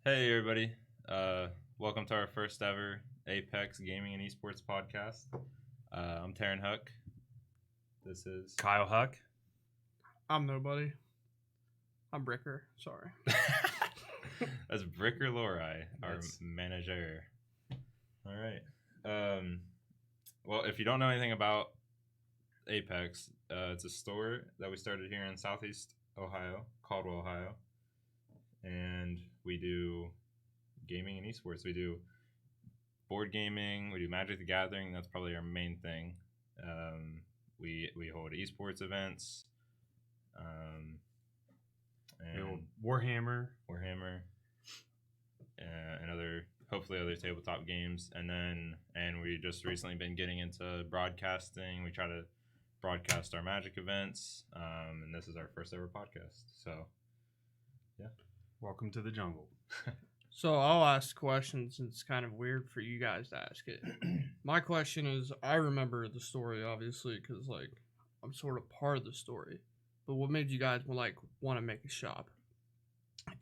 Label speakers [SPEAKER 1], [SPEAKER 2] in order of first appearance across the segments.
[SPEAKER 1] Hey everybody, welcome to our first ever Apex Gaming and Esports podcast. I'm Taryn Huck. This is
[SPEAKER 2] Kyle Huck.
[SPEAKER 3] I'm nobody. I'm Bricker. Sorry.
[SPEAKER 1] That's Bricker Lori, our manager. All right. Well, if you don't know anything about Apex, it's a store that we started here in Southeast Ohio, Caldwell, Ohio, and we do gaming and esports. We do board gaming. We do Magic the Gathering. That's probably our main thing. We hold esports events. And
[SPEAKER 2] Warhammer,
[SPEAKER 1] and hopefully other tabletop games. And we just recently been getting into broadcasting. We try to broadcast our Magic events. And this is our first ever podcast. So, yeah.
[SPEAKER 2] welcome to the jungle.
[SPEAKER 3] So I'll ask questions. It's kind of weird for you guys to ask it. My question is, I remember the story obviously because I'm sort of part of the story. But what made you guys want to make a shop,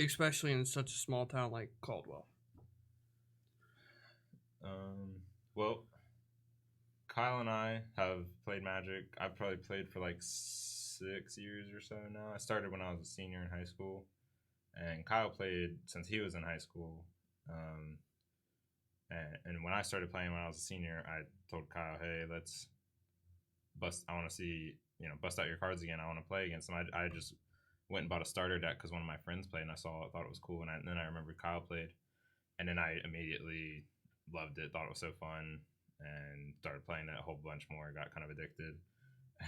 [SPEAKER 3] especially in such a small town like Caldwell?
[SPEAKER 1] Well, Kyle and I have played Magic. I've probably played for 6 years or so now. I started when I was a senior in high school, and Kyle played since he was in high school. And when I started playing when I was a senior, I told Kyle, "Hey, let's bust. I want to see, bust out your cards again. I want to play against them." I just went and bought a starter deck because one of my friends played, and I thought it was cool. And then I remembered Kyle played, and then I immediately loved it, thought it was so fun, and started playing it a whole bunch more. Got kind of addicted,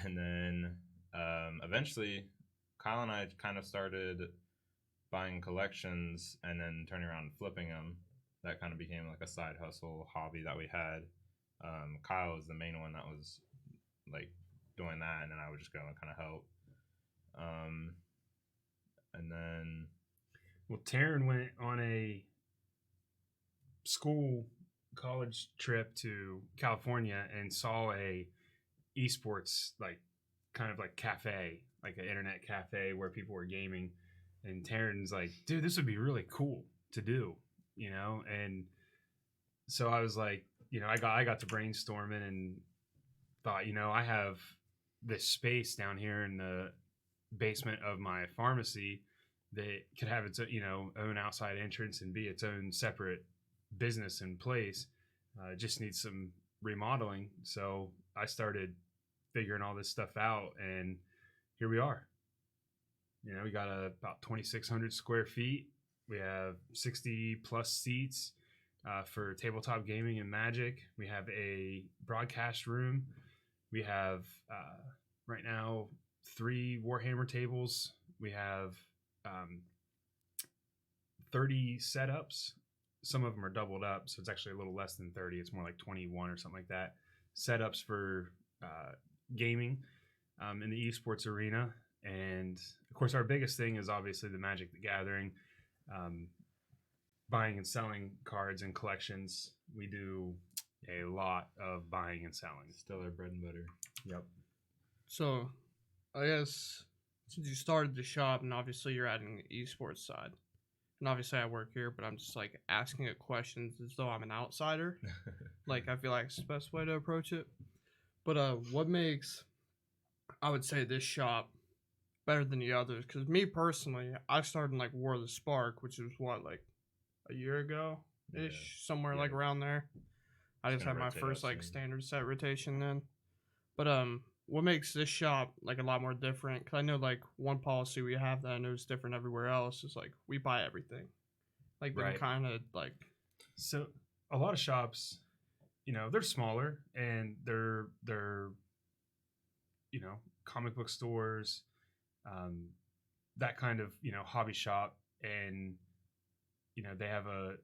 [SPEAKER 1] and then eventually, Kyle and I kind of started buying collections and then turning around and flipping them. That kind of became like a side hustle hobby that we had. Kyle was the main one that was doing that, and then I would just go and kind of help. And then,
[SPEAKER 2] well, Taryn went on a college trip to California and saw a esports kind of cafe, like an internet cafe where people were gaming. And Taryn's like, "Dude, this would be really cool to do, And so I was like, I got to brainstorming and thought, I have this space down here in the basement of my pharmacy that could have its own outside entrance and be its own separate business in place. Just needs some remodeling. So I started figuring all this stuff out, and here we are. We got about 2,600 square feet. We have 60 plus seats for tabletop gaming and Magic. We have a broadcast room. We have right now 3 Warhammer tables. We have 30 setups. Some of them are doubled up, so it's actually a little less than 30. It's more like 21 or something like that. Setups for gaming in the esports arena. And of course, our biggest thing is obviously the Magic the Gathering, buying and selling cards and collections. We do a lot of buying and selling.
[SPEAKER 1] Still our bread and butter.
[SPEAKER 2] Yep.
[SPEAKER 3] So, I guess since you started the shop, and obviously you're adding the esports side, and obviously I work here, but I'm just asking it questions as though I'm an outsider. I feel like it's the best way to approach it. But what makes, I would say, this shop better than the others? Because me personally, I started in War of the Spark, which was a year ago ish, somewhere around there. I just had my first standard set rotation then. But what makes this shop a lot more different? Because I know one policy we have that I know is different everywhere else is we buy everything. They're kind of
[SPEAKER 2] So a lot of shops, they're smaller and they're comic book stores, that kind of hobby shop, and they have a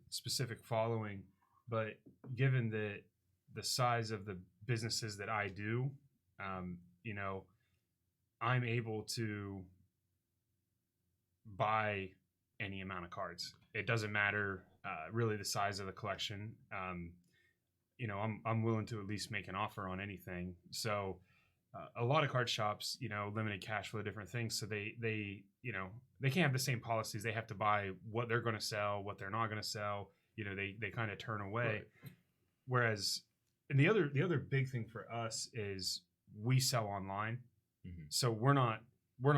[SPEAKER 2] specific following. But given the size of the businesses that I do, I'm able to buy any amount of cards. It doesn't matter really the size of the collection. I'm willing to at least make an offer on anything. So a lot of card shops, limited cash flow, different things. So they they can't have the same policies. They have to buy what they're going to sell, what they're not going to sell. They kind of turn away.
[SPEAKER 3] Right.
[SPEAKER 2] Whereas, and the other big thing for us is we sell online, so we're not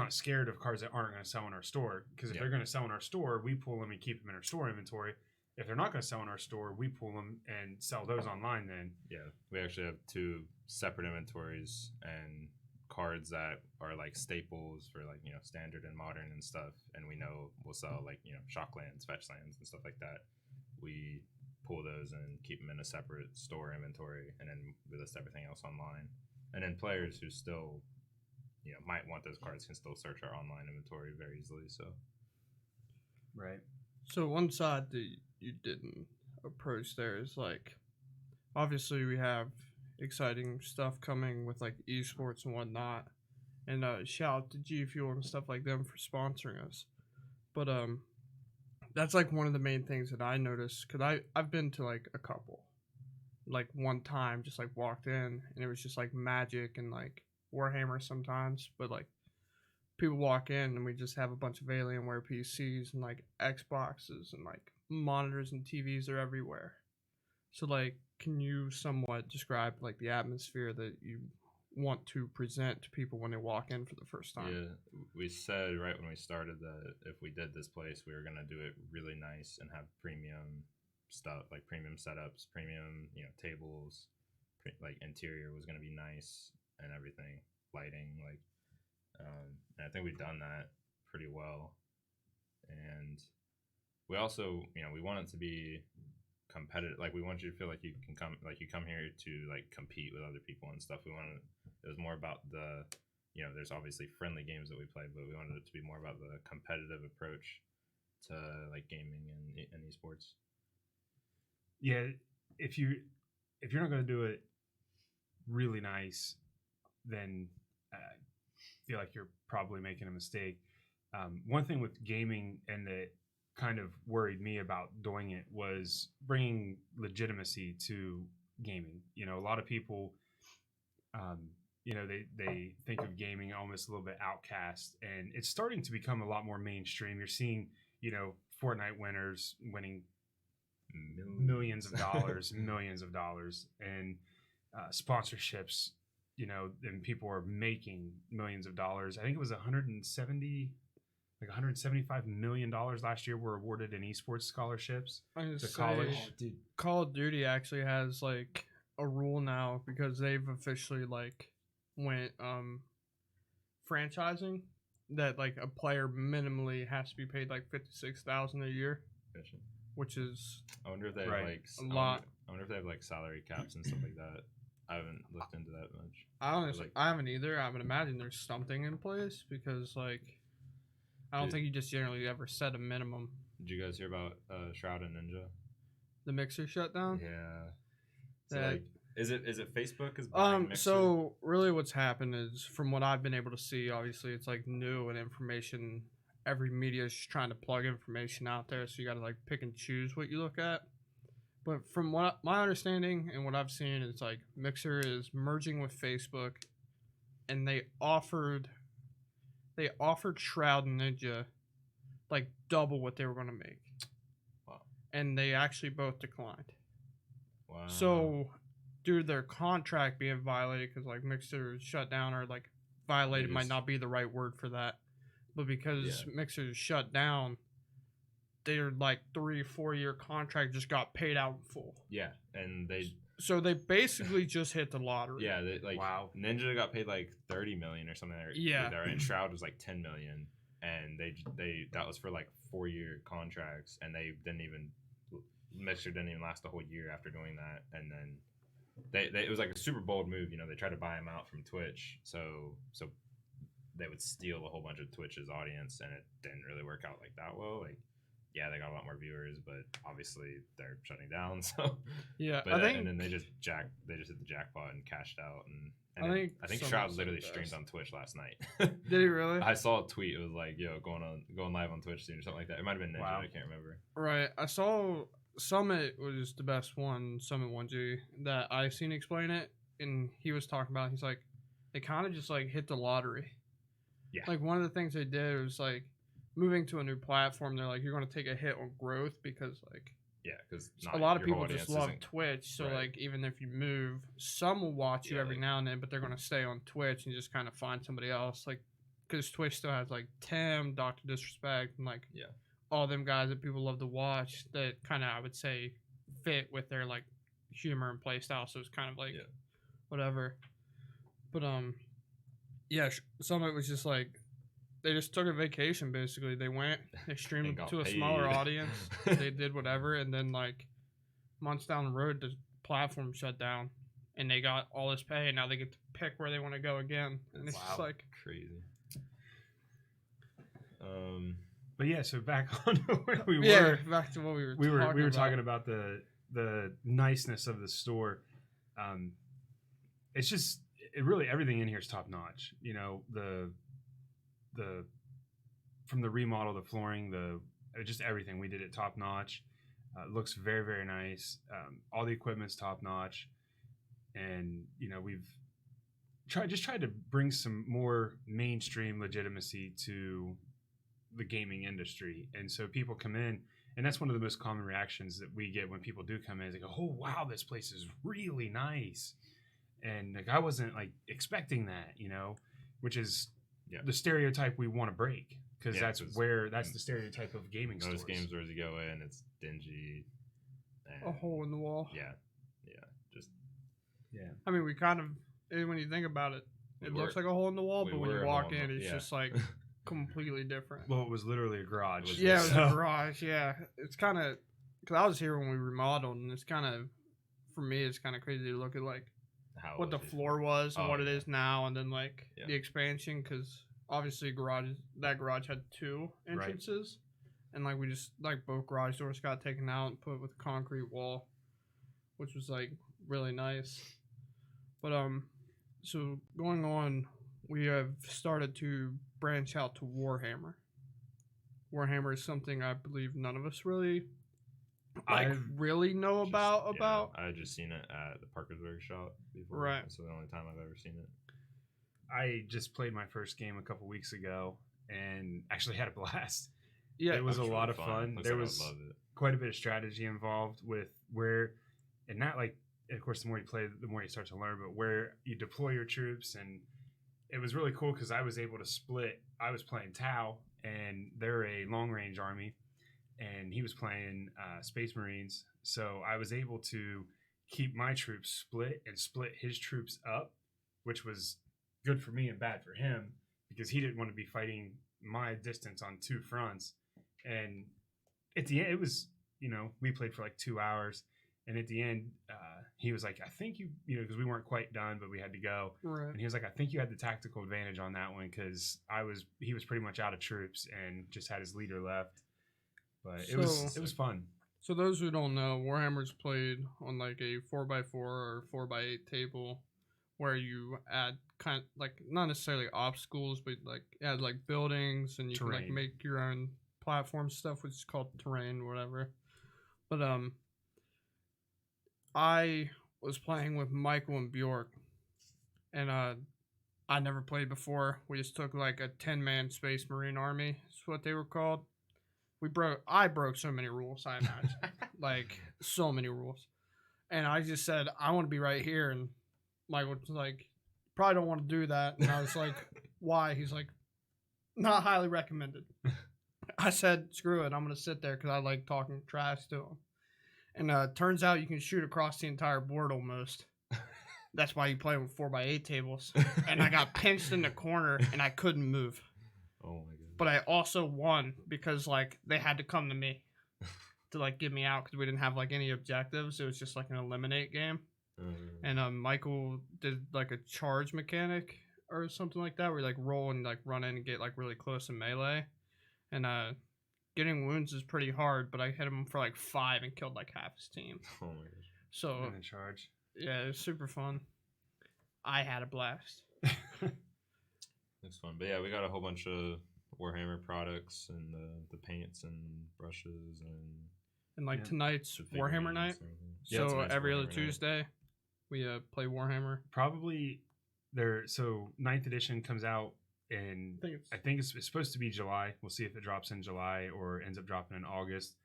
[SPEAKER 2] scared of cards that aren't going to sell in our store, because if they're going to sell in our store, we pull them and keep them in our store inventory. If they're not going to sell in our store, we pull them and sell those online then.
[SPEAKER 1] Yeah, we actually have 2 separate inventories and cards that are like staples for like, standard and modern and stuff. And we know we'll sell like, shock lands, fetch lands and stuff like that. We pull those and keep them in a separate store inventory, and then we list everything else online. And then players who still, might want those cards can still search our online inventory very easily. So,
[SPEAKER 2] right.
[SPEAKER 3] So one side that you didn't approach there is like, obviously we have exciting stuff coming with like esports and whatnot, and shout out to G Fuel and stuff like them for sponsoring us. But that's like one of the main things that I noticed, because I've been to like a couple, like one time just like walked in and it was just like Magic and like Warhammer sometimes, but like people walk in and we just have a bunch of Alienware PCs and like Xboxes and like monitors and TVs are everywhere. So like, can you somewhat describe like the atmosphere that you want to present to people when they walk in for the first time?
[SPEAKER 1] Yeah, we said right when we started that if we did this place, we were going to do it really nice and have premium stuff, like premium setups, premium, tables, like interior was going to be nice and everything, lighting, like, and I think we've done that pretty well. And we also, we want it to be competitive. Like, we want you to feel like you can come, like you come here to like compete with other people and stuff. It was more about the, there's obviously friendly games that we play, but we wanted it to be more about the competitive approach to like gaming and esports.
[SPEAKER 2] Yeah, if you're not going to do it really nice, then I feel like you're probably making a mistake. One thing with gaming, and that kind of worried me about doing it, was bringing legitimacy to gaming. A lot of people, they think of gaming almost a little bit outcast, and it's starting to become a lot more mainstream. You're seeing, Fortnite winners winning millions of dollars, and sponsorships, and people are making millions of dollars. I think it was $175 million last year were awarded in esports scholarships to college.
[SPEAKER 3] Dude, Call of Duty actually has like a rule now, because they've officially like went franchising, that like a player minimally has to be paid like $56,000 a year, which is
[SPEAKER 1] I wonder if they have like
[SPEAKER 3] a lot.
[SPEAKER 1] I wonder if they have like salary caps and stuff like that. I haven't looked into that much.
[SPEAKER 3] I honestly, I haven't either. I would imagine there's something in place, because like, I don't think you just generally ever set a minimum.
[SPEAKER 1] Did you guys hear about Shroud and Ninja?
[SPEAKER 3] The Mixer shutdown?
[SPEAKER 1] Yeah. So like, is it Facebook is buying Mixer?
[SPEAKER 3] So really what's happened is, from what I've been able to see, obviously it's like new and information. Every media is just trying to plug information out there, so you got to like pick and choose what you look at. But from what my understanding and what I've seen, it's like Mixer is merging with Facebook, and they offered Shroud and Ninja like double what they were going to make.
[SPEAKER 1] Wow.
[SPEAKER 3] And they actually both declined.
[SPEAKER 1] Wow.
[SPEAKER 3] So due to their contract being violated, because like Mixer shut down, or like violated might not be the right word for that, but because Mixer shut down, their like 3-4 year contract just got paid out in full.
[SPEAKER 1] Yeah, and
[SPEAKER 3] so they basically just hit the lottery.
[SPEAKER 1] Yeah, wow. Ninja got paid like $30 million or something. And Shroud was like $10 million, and they that was for like 4-year contracts, and Mixer didn't even last the whole year after doing that, and then it was like a super bold move. They tried to buy him out from Twitch, so they would steal a whole bunch of Twitch's audience, and it didn't really work out like that well. Like, yeah, they got a lot more viewers, but obviously they're shutting down. So
[SPEAKER 3] yeah,
[SPEAKER 1] but and then they just hit the jackpot and cashed out. And I think Shroud literally streamed on Twitch last night.
[SPEAKER 3] Did he really?
[SPEAKER 1] I saw a tweet. It was like, "Yo, going live on Twitch soon" or something like that. It might have been Ninja. Wow. I can't remember.
[SPEAKER 3] Right. I saw Summit was the best one. Summit 1G that I seen explain it, and he was talking about. He's like, they kind of just like hit the lottery.
[SPEAKER 2] Yeah.
[SPEAKER 3] Like one of the things they did was like moving to a new platform. They're like, you're going to take a hit on growth because like
[SPEAKER 1] Yeah, because
[SPEAKER 3] a lot of people just love Twitch. So like even if you move, some will watch you every now and then, but they're going to stay on Twitch and just kind of find somebody else. Like because Twitch still has like Tim, Dr. Disrespect, and like all them guys that people love to watch that kind of I would say fit with their like humor and play style. So it's kind of like whatever. But yeah, some of it was just like they just took a vacation basically. They went, they streamed to a smaller audience, they did whatever, and then like months down the road the platform shut down and they got all this pay and now they get to pick where they want to go again. And it's just like
[SPEAKER 1] crazy.
[SPEAKER 2] But yeah, so back on where we
[SPEAKER 3] yeah,
[SPEAKER 2] were.
[SPEAKER 3] Back to what we
[SPEAKER 2] were talking about the niceness of the store. It's just really everything in here is top notch. You know, the from the remodel, the flooring, just everything we did it top notch. Looks very, very nice. All the equipment's top notch, and you know we've tried to bring some more mainstream legitimacy to the gaming industry. And so people come in, and that's one of the most common reactions that we get when people do come in. They go, "Oh wow, this place is really nice," and like I wasn't like expecting that, you know, which is the stereotype we want to break because that's the stereotype of gaming stores.
[SPEAKER 1] Most games where you go in, it's dingy, and
[SPEAKER 3] a hole in the wall. I mean, we kind of when you think about it, it looks like a hole in the wall, but when you walk in, it's just like completely different.
[SPEAKER 2] Well, it was literally a garage.
[SPEAKER 3] It was a garage. Yeah, it's kind of because I was here when we remodeled, and it's kind of for me, it's kind of crazy to look at like what the floor was and what it is now, and then like the expansion because obviously that garage had 2 entrances, and like we just like both garage doors got taken out and put with a concrete wall, which was like really nice. But so going on, we have started to branch out to Warhammer. Warhammer is something I believe none of us really really know about.
[SPEAKER 1] I just seen it at the Parkersburg shop before.
[SPEAKER 3] Right.
[SPEAKER 1] That's the only time I've ever seen it.
[SPEAKER 2] I just played my first game a couple weeks ago and actually had a blast.
[SPEAKER 3] Yeah,
[SPEAKER 2] it was a lot of fun. There was quite a bit of strategy involved with and not like, of course, the more you play, the more you start to learn, but where you deploy your troops. And it was really cool because I was able to split. I was playing Tau, and they're a long-range army, and he was playing Space Marines. So I was able to keep my troops split and split his troops up, which was good for me and bad for him because he didn't want to be fighting my distance on 2 fronts. And at the end, it was, you know, we played for like 2 hours. And at the end, he was like, I think you know, because we weren't quite done, but we had to go.
[SPEAKER 3] Right.
[SPEAKER 2] And he was like, I think you had the tactical advantage on that one because he was pretty much out of troops and just had his leader left. But it was fun.
[SPEAKER 3] So those who don't know, Warhammer's played on like a 4x4 or 4x8 table where you add kind of like not necessarily obstacles, but like add like buildings and you can like make your own platform stuff, which is called terrain, whatever. But I was playing with Michael and Bjork, and I never played before. We just took like a 10-man Space Marine army. That's what they were called. I broke so many rules, I imagine. Like so many rules. And I just said, I want to be right here. And Michael was like, probably don't want to do that. And I was like, why? He's like, not highly recommended. I said, screw it. I'm going to sit there because I like talking trash to him. And turns out you can shoot across the entire board almost. That's why you play with 4x8 tables. And I got pinched in the corner and I couldn't move.
[SPEAKER 1] Oh my god.
[SPEAKER 3] But I also won because like they had to come to me to like get me out because we didn't have like any objectives. It was just like an eliminate game. And Michael did like a charge mechanic or something like that where you like roll and like run in and get like really close in melee. And getting wounds is pretty hard, but I hit him for like 5 and killed like half his team.
[SPEAKER 1] Oh my gosh.
[SPEAKER 3] So
[SPEAKER 2] in charge.
[SPEAKER 3] Yeah, it was super fun. I had a blast.
[SPEAKER 1] It's fun. But yeah, we got a whole bunch of Warhammer products and the paints and brushes
[SPEAKER 3] and like tonight's Warhammer night. So every other Tuesday we play Warhammer.
[SPEAKER 2] Probably So ninth edition comes out in
[SPEAKER 3] I think
[SPEAKER 2] it's supposed to be July. We'll see if it drops in July or ends up dropping in August.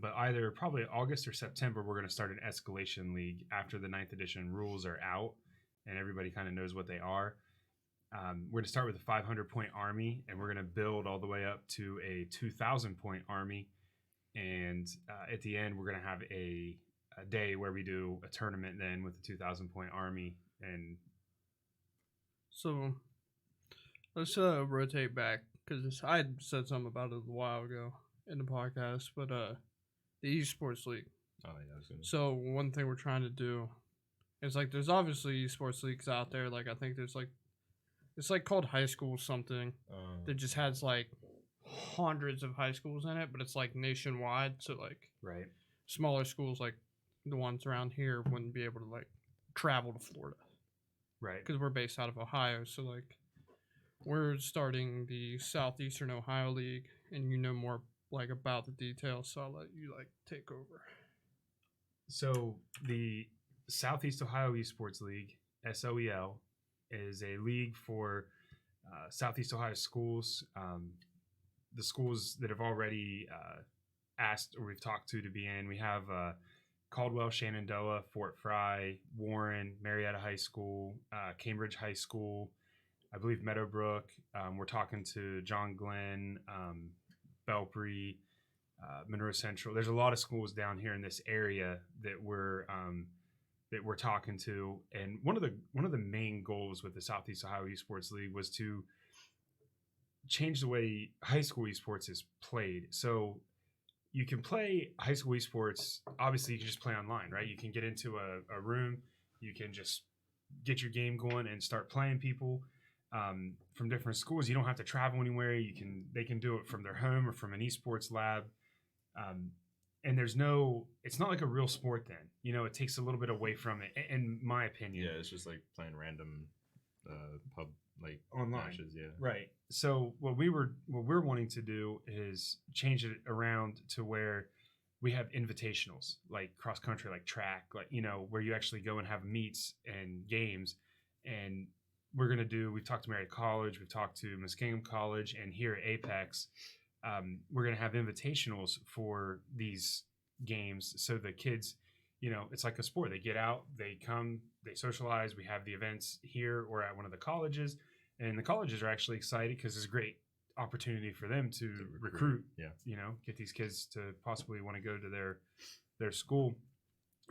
[SPEAKER 2] But either probably August or September, we're going to start an escalation league after the ninth edition rules are out and everybody kind of knows what they are. We're going to start with a 500-point army, and we're going to build all the way up to a 2,000-point army. And at the end, we're going to have a day where we do a tournament then with the 2,000-point army. And
[SPEAKER 3] so let's rotate back, because I had said something about it a while ago in the podcast, but the Esports League.
[SPEAKER 1] Oh, yeah.
[SPEAKER 3] So one thing we're trying to do is, like, there's obviously Esports Leagues out there. Like, I think there's, like, it's, like, called high school something that just has, like, hundreds of high schools in it, but it's, like, nationwide. So, like,
[SPEAKER 2] right,
[SPEAKER 3] smaller schools, like the ones around here, wouldn't be able to, like, travel to Florida.
[SPEAKER 2] right.
[SPEAKER 3] Because we're based out of Ohio. So, like, we're starting the Southeastern Ohio League, and you know more, like, about the details, so I'll let you, like, take over.
[SPEAKER 2] So the Southeast Ohio Esports League, SOEL, is a league for Southeast Ohio schools. The schools that have already asked or we've talked to be in, we have Caldwell, Shenandoah, Fort Fry, Warren, Marietta High School, Cambridge High School, I believe Meadowbrook. We're talking to John Glenn, Belpre, Monroe Central. There's a lot of schools down here in this area that we're talking to, and one of the main goals with the Southeast Ohio Esports League was to change the way high school esports is played. So you can play high school esports. Obviously, you can just play online, right? You can get into a room, you can just get your game going and start playing people from different schools. You don't have to travel anywhere. They can do it from their home or from an esports lab. And it's not like a real sport then. You know, it takes a little bit away from it, in my opinion.
[SPEAKER 1] Yeah, it's just like playing random pub like
[SPEAKER 2] online
[SPEAKER 1] matches, yeah.
[SPEAKER 2] Right. So what we're wanting to do is change it around to where we have invitationals, like cross country, like track, like, you know, where you actually go and have meets and games. And we've talked to Marietta College, we've talked to Muskingum College, and here at Apex, we're going to have invitationals for these games. So the kids, you know, it's like a sport. They get out, they come, they socialize. We have the events here or at one of the colleges, and the colleges are actually excited because it's a great opportunity for them to recruit,
[SPEAKER 1] yeah,
[SPEAKER 2] you know, get these kids to possibly want to go to their school.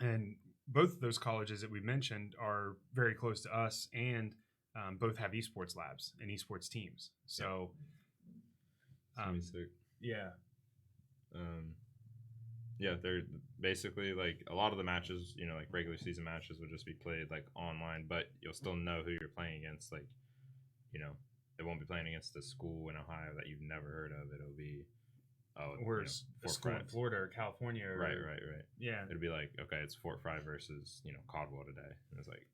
[SPEAKER 2] And both of those colleges that we mentioned are very close to us, and both have esports labs and esports teams. So
[SPEAKER 1] yeah. Yeah, they're basically like a lot of the matches, you know, like regular season matches would just be played like online, but you'll still know who you're playing against. Like, you know, it won't be playing against a school in Ohio that you've never heard of. It'll be
[SPEAKER 2] or a school in Florida or California. Or,
[SPEAKER 1] right.
[SPEAKER 2] Yeah.
[SPEAKER 1] It'll be like, okay, it's Fort Fry versus, you know, Caldwell today. And it's like,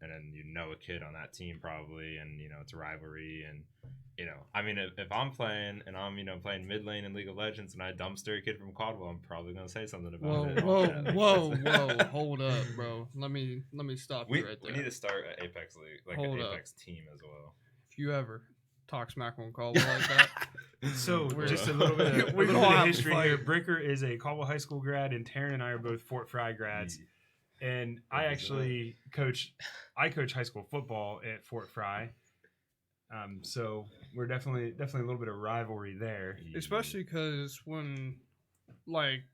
[SPEAKER 1] and then you know a kid on that team probably, and, you know, it's a rivalry. And, you know, I mean, if I'm playing and I'm, you know, playing mid lane in League of Legends and I dumpster a kid from Caldwell, I'm probably going to say something about it.
[SPEAKER 3] Whoa, hold up, bro. Let me stop you right there.
[SPEAKER 1] We need to start an Apex League, like an Apex team as well.
[SPEAKER 3] If you ever talk smack on Caldwell like that.
[SPEAKER 2] So just a little bit of history here. Bricker is a Caldwell High School grad, and Taryn and I are both Fort Fry grads. Yeah. And I actually coach high school football at Fort Fry. So we're definitely a little bit of rivalry there.
[SPEAKER 3] Especially because when, like,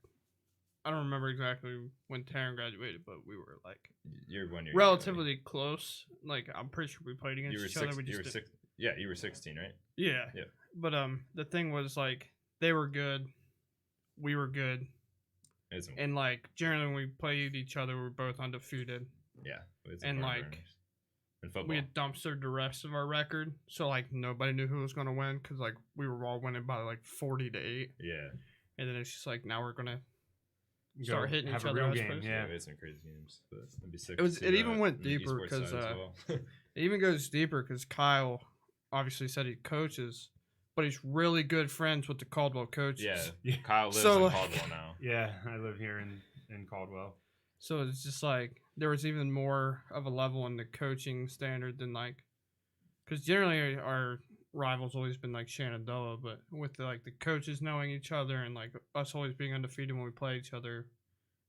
[SPEAKER 3] I don't remember exactly when Taryn graduated, but we were, like,
[SPEAKER 1] you're 1 year
[SPEAKER 3] relatively close. Like, I'm pretty sure we played against each other.
[SPEAKER 1] You were 16, right?
[SPEAKER 3] Yeah. But the thing was, like, they were good, we were good. And, like, generally when we played each other, we were both undefeated.
[SPEAKER 1] Yeah.
[SPEAKER 3] And, like,
[SPEAKER 1] in football,
[SPEAKER 3] we had dumpstered the rest of our record. So, like, nobody knew who was going to win because, like, we were all winning by, like, 40-8.
[SPEAKER 1] Yeah.
[SPEAKER 3] And then it's just, like, now we're going to start hitting
[SPEAKER 2] have
[SPEAKER 3] each other.
[SPEAKER 2] Real game. Yeah.
[SPEAKER 1] We had some crazy games. But it'd be sick.
[SPEAKER 3] It even went deeper because it even goes deeper because Kyle obviously said he coaches, but he's really good friends with the Caldwell coaches.
[SPEAKER 1] Yeah. Kyle lives in Caldwell now.
[SPEAKER 2] Yeah, I live here in Caldwell.
[SPEAKER 3] So it's just like there was even more of a level in the coaching standard than like, because generally our rivals always been like Shenandoah, but with the coaches knowing each other and like us always being undefeated when we play each other,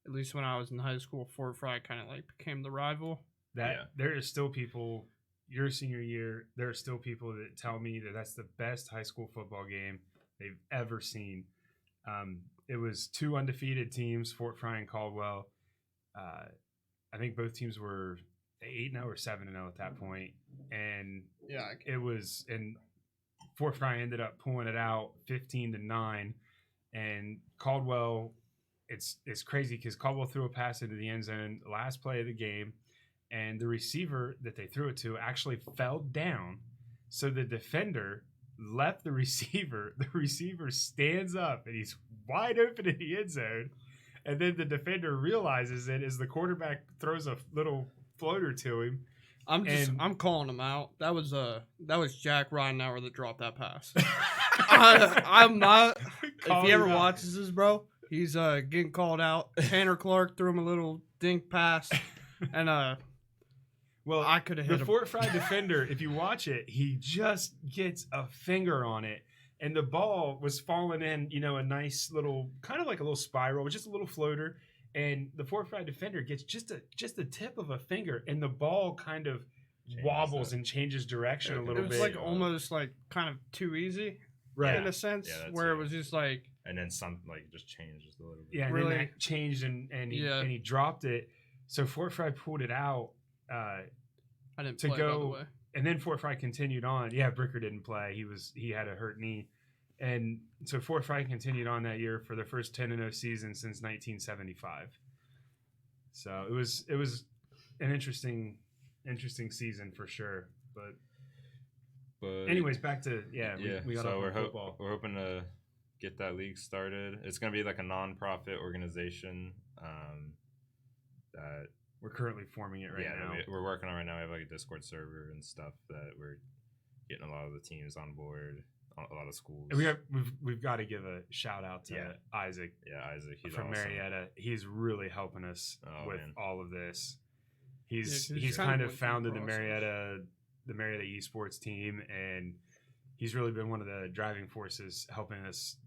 [SPEAKER 3] at least when I was in high school, Fort Fry kind of like became the rival.
[SPEAKER 2] There is still people your senior year. There are still people that tell me that that's the best high school football game they've ever seen. It was 2 undefeated teams, Fort Fry and Caldwell. I think both teams were 8-0 or 7-0 at that point, and it was, and Fort Fry ended up pulling it out 15-9, and Caldwell. It's crazy because Caldwell threw a pass into the end zone last play of the game, and the receiver that they threw it to actually fell down. So the defender left the receiver. The receiver stands up, and he's wide open in the end zone. And then the defender realizes it as the quarterback throws a little floater to him.
[SPEAKER 3] I'm calling him out. That was Jack Reinauer that dropped that pass. I'm not. If he ever watches this, bro, he's getting called out. Tanner Clark threw him a little dink pass, and
[SPEAKER 2] well,
[SPEAKER 3] I could have hit
[SPEAKER 2] the
[SPEAKER 3] him.
[SPEAKER 2] Fort Fry defender. If you watch it, he just gets a finger on it, and the ball was falling in, a nice little, kind of like a little spiral, just a little floater. And the Fort Fry defender gets just the tip of a finger, and the ball kind of wobbles and changes direction a little bit.
[SPEAKER 3] It was like almost like kind of too easy,
[SPEAKER 2] right?
[SPEAKER 3] In a sense, where it was just like,
[SPEAKER 1] and then some like just changed just a little bit.
[SPEAKER 2] Yeah, and
[SPEAKER 3] really
[SPEAKER 2] then that changed, and he dropped it. So Fort Fry pulled it out.
[SPEAKER 3] I didn't
[SPEAKER 2] to
[SPEAKER 3] play,
[SPEAKER 2] go,
[SPEAKER 3] by the way.
[SPEAKER 2] And then Fort Fry continued on. Yeah, Bricker didn't play. He had a hurt knee, and so Fort Fry continued on that year for their first 10-0 season since 1975. So it was an interesting season for sure. But anyways, back to we got
[SPEAKER 1] so
[SPEAKER 2] off football.
[SPEAKER 1] We're hoping to get that league started. It's gonna be like a non-profit organization that.
[SPEAKER 2] We're currently forming it right now.
[SPEAKER 1] We're working on it right now. We have like a Discord server and stuff that we're getting a lot of the teams on board, a lot of schools.
[SPEAKER 2] And we've got to give a shout out to Isaac.
[SPEAKER 1] Yeah, Isaac. He's
[SPEAKER 2] from
[SPEAKER 1] awesome.
[SPEAKER 2] Marietta. He's really helping us with all of this. He's
[SPEAKER 3] kind
[SPEAKER 2] kind
[SPEAKER 3] of
[SPEAKER 2] of founded the
[SPEAKER 3] process.
[SPEAKER 2] Marietta Esports team, and he's really been one of the driving forces helping us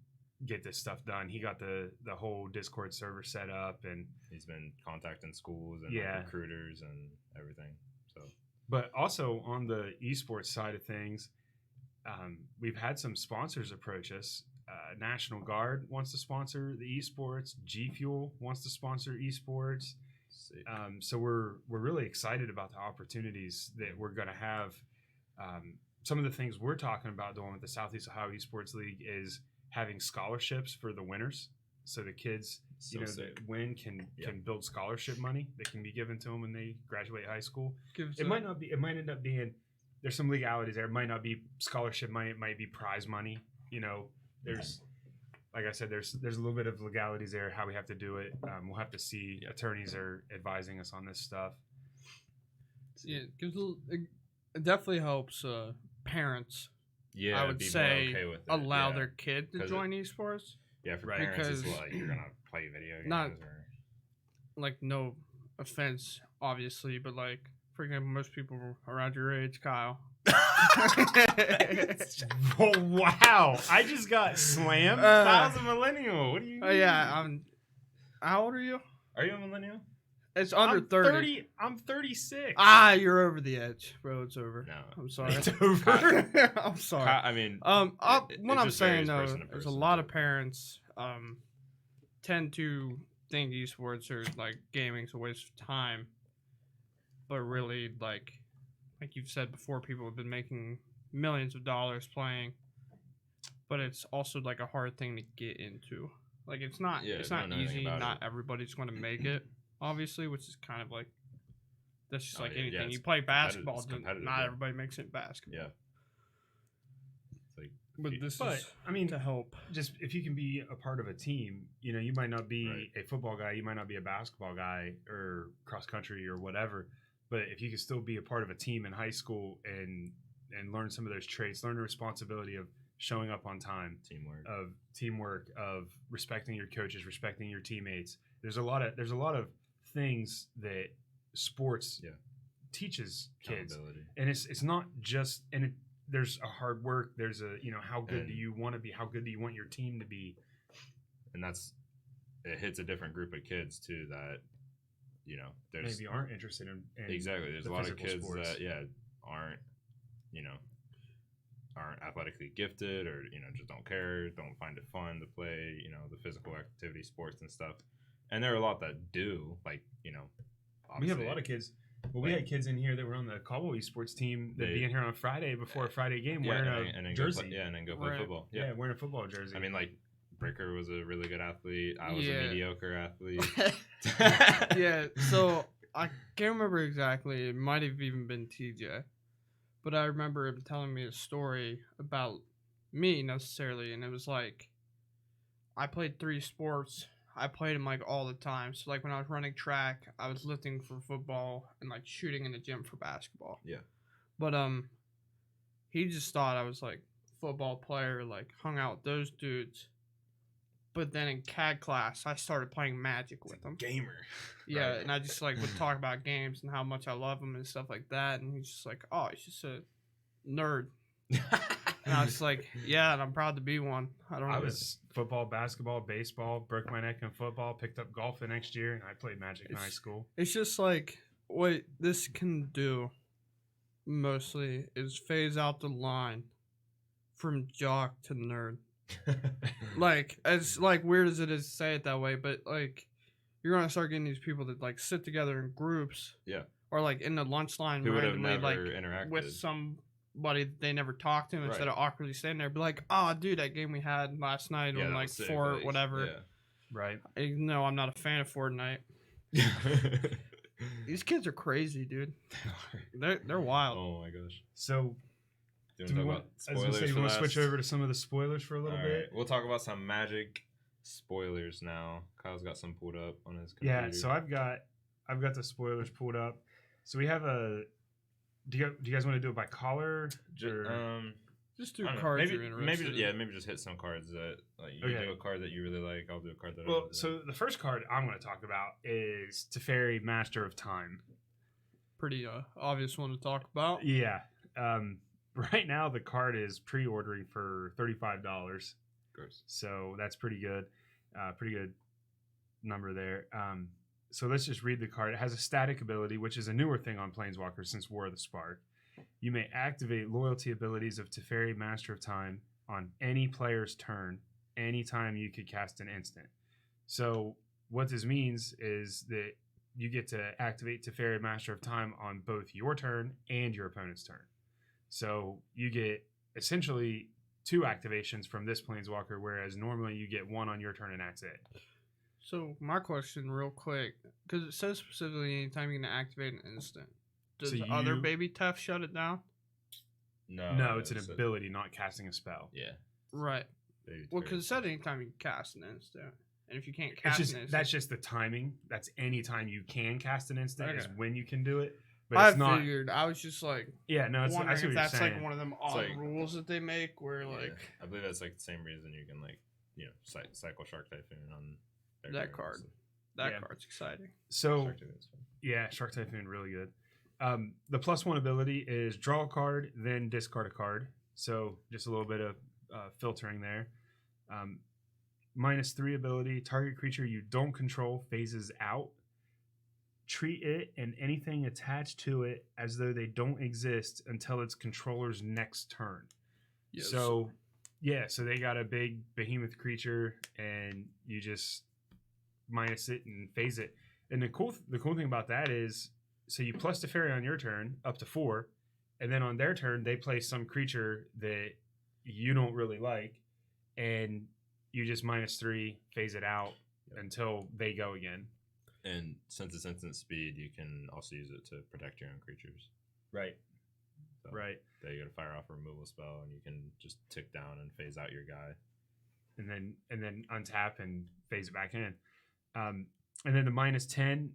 [SPEAKER 2] get this stuff done. He got the whole Discord server set up, and
[SPEAKER 1] he's been contacting schools and recruiters and everything. So, but
[SPEAKER 2] also on the esports side of things, we've had some sponsors approach us. National Guard wants to sponsor the esports. G Fuel wants to sponsor esports. So we're really excited about the opportunities that we're going to have. Some of the things we're talking about doing with the Southeast Ohio Esports League is having scholarships for the winners, so the kids, that win can build scholarship money that can be given to them when they graduate high school. It might not be. It might end up being. There's some legalities there. It might not be scholarship money. It might be prize money. There's, like I said, there's a little bit of legalities there. How we have to do it. We'll have to see. Attorneys are advising us on this stuff.
[SPEAKER 3] Yeah, it definitely helps parents.
[SPEAKER 1] Yeah,
[SPEAKER 3] I would say allow their kid to join esports.
[SPEAKER 1] Yeah, for parents, it's like you're gonna play video games.
[SPEAKER 3] Not like, no offense, obviously, but like, for example, most people around your age, Kyle.
[SPEAKER 2] Oh, wow! I just got slammed. Kyle's a millennial. What do you mean?
[SPEAKER 3] Yeah, how old are you?
[SPEAKER 1] Are you a millennial?
[SPEAKER 3] It's under 30.
[SPEAKER 2] I'm 36.
[SPEAKER 3] You're over the edge, bro. It's over.
[SPEAKER 1] No,
[SPEAKER 3] I'm sorry.
[SPEAKER 2] It's over.
[SPEAKER 3] I'm sorry.
[SPEAKER 1] I mean,
[SPEAKER 3] what I'm saying though is a lot of parents tend to think esports or like gaming's a waste of time, but really, like you've said before, people have been making millions of dollars playing, but it's also like a hard thing to get into. Like it's not easy. Not everybody's going to make it. Obviously, which is kind of like, that's just like anything. You play basketball, not everybody makes it in basketball.
[SPEAKER 1] Yeah.
[SPEAKER 2] I mean,
[SPEAKER 3] to help.
[SPEAKER 2] Just if you can be a part of a team, you might not be a football guy, you might not be a basketball guy or cross country or whatever, but if you can still be a part of a team in high school and learn some of those traits, learn the responsibility of showing up on time, teamwork, of respecting your coaches, respecting your teammates. There's a lot of things that sports
[SPEAKER 1] Yeah.
[SPEAKER 2] teaches kids,
[SPEAKER 1] Accountability.
[SPEAKER 2] and it's not just there's a hard work. There's a how good do
[SPEAKER 1] And-
[SPEAKER 2] you want to be? How good do you want your team to be?
[SPEAKER 1] And it hits a different group of kids too that there's
[SPEAKER 2] Maybe aren't interested in
[SPEAKER 1] exactly there's
[SPEAKER 2] the
[SPEAKER 1] a lot of
[SPEAKER 2] physical
[SPEAKER 1] kids
[SPEAKER 2] sports.
[SPEAKER 1] that aren't aren't athletically gifted or just don't care, don't find it fun to play the physical activity sports and stuff. And there are a lot that do, like
[SPEAKER 2] We have
[SPEAKER 1] obviously-
[SPEAKER 2] a lot of kids. Well, we
[SPEAKER 1] like-
[SPEAKER 2] had kids in here that were on the Cobble Esports team that
[SPEAKER 1] They-
[SPEAKER 2] be in here on Friday before a Friday game
[SPEAKER 1] yeah,
[SPEAKER 2] wearing
[SPEAKER 1] and
[SPEAKER 2] a
[SPEAKER 1] then
[SPEAKER 2] jersey.
[SPEAKER 1] go play, and then go play
[SPEAKER 3] Right.
[SPEAKER 1] football.
[SPEAKER 2] Yeah, wearing a football jersey.
[SPEAKER 1] I mean, like Breaker was a really good athlete. I was
[SPEAKER 3] Yeah.
[SPEAKER 1] a mediocre athlete.
[SPEAKER 3] Yeah, so I can't remember exactly. It might have even been TJ, but I remember him telling me a story about me necessarily, and it was like I played 3 sports. I played them like all the time. So like when I was running track, I was lifting for football and like shooting in the gym for basketball.
[SPEAKER 1] Yeah.
[SPEAKER 3] But he just thought I was like football player, like hung out with those dudes. But then in CAD class, I started playing Magic with him.
[SPEAKER 1] Gamer.
[SPEAKER 3] Yeah,
[SPEAKER 1] Right.
[SPEAKER 3] and I just like would talk about games and how much I love them and stuff like that. And he's just like, "Oh, he's just a nerd." And I was like, "Yeah, and I'm proud to be one." I don't know.
[SPEAKER 2] I was football, basketball, baseball, broke my neck in football, picked up golf the next year, and I played Magic in high school.
[SPEAKER 3] It's just like what this can do mostly is phase out the line from jock to nerd. Like, as like weird as it is to say it that way, but like you're gonna start getting these people that like sit together in groups.
[SPEAKER 1] Yeah.
[SPEAKER 3] Or like in the lunch line
[SPEAKER 1] Who would have
[SPEAKER 3] randomly,
[SPEAKER 1] never
[SPEAKER 3] like
[SPEAKER 1] interacted
[SPEAKER 3] with somebody that they never talked to, instead
[SPEAKER 1] Right.
[SPEAKER 3] of awkwardly standing there, be like, "Oh, dude, that game we had last night
[SPEAKER 1] Yeah,
[SPEAKER 3] on
[SPEAKER 1] that
[SPEAKER 3] like
[SPEAKER 1] was sick,
[SPEAKER 3] Fort
[SPEAKER 1] like,
[SPEAKER 3] whatever."
[SPEAKER 2] Right.
[SPEAKER 3] No, I'm not a fan of Fortnite.
[SPEAKER 1] Yeah.
[SPEAKER 3] These kids are crazy, dude. They're wild.
[SPEAKER 1] Oh my gosh.
[SPEAKER 2] So,
[SPEAKER 1] Do
[SPEAKER 2] do
[SPEAKER 1] you
[SPEAKER 2] we
[SPEAKER 1] want
[SPEAKER 2] want,
[SPEAKER 1] to
[SPEAKER 2] I
[SPEAKER 1] talk
[SPEAKER 2] was
[SPEAKER 1] about
[SPEAKER 2] gonna say,
[SPEAKER 1] spoilers
[SPEAKER 2] you
[SPEAKER 1] for
[SPEAKER 2] want to switch
[SPEAKER 1] last?
[SPEAKER 2] over to some of the spoilers for a little
[SPEAKER 1] All
[SPEAKER 2] bit?
[SPEAKER 1] right, we'll talk about some Magic spoilers now. Kyle's got some pulled up on his computer.
[SPEAKER 2] Yeah. So I've got the spoilers pulled up. So we have a. Do you guys want to do it by color? Or-
[SPEAKER 3] Just do
[SPEAKER 1] I don't know,
[SPEAKER 3] cards
[SPEAKER 1] maybe,
[SPEAKER 3] you're interested in.
[SPEAKER 1] maybe just hit some cards that like you
[SPEAKER 2] Okay.
[SPEAKER 1] do a card that you really like. I'll do a card that. I
[SPEAKER 2] Well,
[SPEAKER 1] really
[SPEAKER 2] so the first card I'm going to talk about is Teferi, Master of Time.
[SPEAKER 3] Pretty obvious one to talk about.
[SPEAKER 2] Yeah. Right now the card is pre-ordering for $35.
[SPEAKER 1] like. Gross.
[SPEAKER 2] So that's pretty good. Pretty good number there. So let's just read the card. It has a static ability, which is a newer thing on Planeswalkers since War of the Spark. You may activate loyalty abilities of Teferi, Master of Time, on any player's turn, anytime you could cast an instant. So what this means is that you get to activate Teferi, Master of Time on both your turn and your opponent's turn. So you get essentially 2 activations from this Planeswalker, whereas normally you get 1 on your turn and that's it.
[SPEAKER 3] So my question, real quick, because it says specifically anytime you can activate an instant. Does
[SPEAKER 2] So
[SPEAKER 3] other
[SPEAKER 2] you-
[SPEAKER 3] baby Tef shut it down?
[SPEAKER 2] No, it's an ability, not casting a spell.
[SPEAKER 1] Yeah.
[SPEAKER 3] Right.
[SPEAKER 1] Baby
[SPEAKER 3] Well,
[SPEAKER 1] Terry.
[SPEAKER 3] because it said anytime you can cast an instant, and if you can't
[SPEAKER 2] It's
[SPEAKER 3] cast
[SPEAKER 2] just
[SPEAKER 3] an instant,
[SPEAKER 2] that's just the timing. That's any time you can cast an instant is
[SPEAKER 3] Okay.
[SPEAKER 2] when you can do it. But
[SPEAKER 3] I
[SPEAKER 2] it's not.
[SPEAKER 3] figured. I was just like
[SPEAKER 2] Yeah, no, it's, I
[SPEAKER 3] wondering
[SPEAKER 2] see what
[SPEAKER 3] if
[SPEAKER 2] you're
[SPEAKER 3] that's
[SPEAKER 2] saying.
[SPEAKER 3] like one of them odd
[SPEAKER 1] like-
[SPEAKER 3] rules that they make, where
[SPEAKER 1] Yeah.
[SPEAKER 3] like
[SPEAKER 1] I believe that's like the same reason you can cycle Shark Typhoon on their
[SPEAKER 3] that
[SPEAKER 1] turn,
[SPEAKER 3] card.
[SPEAKER 1] so
[SPEAKER 3] That
[SPEAKER 2] Yeah.
[SPEAKER 3] card's exciting.
[SPEAKER 2] So
[SPEAKER 1] Shark Typhoon's fun.
[SPEAKER 2] yeah, Shark Typhoon really good. The +1 ability is draw a card, then discard a card. So just a little bit of filtering there. -3 ability, target creature you don't control phases out. Treat it and anything attached to it as though they don't exist until its controller's next turn.
[SPEAKER 3] Yes.
[SPEAKER 2] So yeah, so they got a big behemoth creature and you just minus it and phase it. And the cool thing about that is, so you plus Teferi on your turn up to 4, and then on their turn they play some creature that you don't really like, and you just -3 phase it out until they go again.
[SPEAKER 1] And since it's instant speed, you can also use it to protect your own creatures.
[SPEAKER 2] Right.
[SPEAKER 1] So
[SPEAKER 2] Right.
[SPEAKER 1] They get to fire off a removal spell, and you can just tick down and phase out your guy.
[SPEAKER 2] And then untap and phase it back in. And then the -10,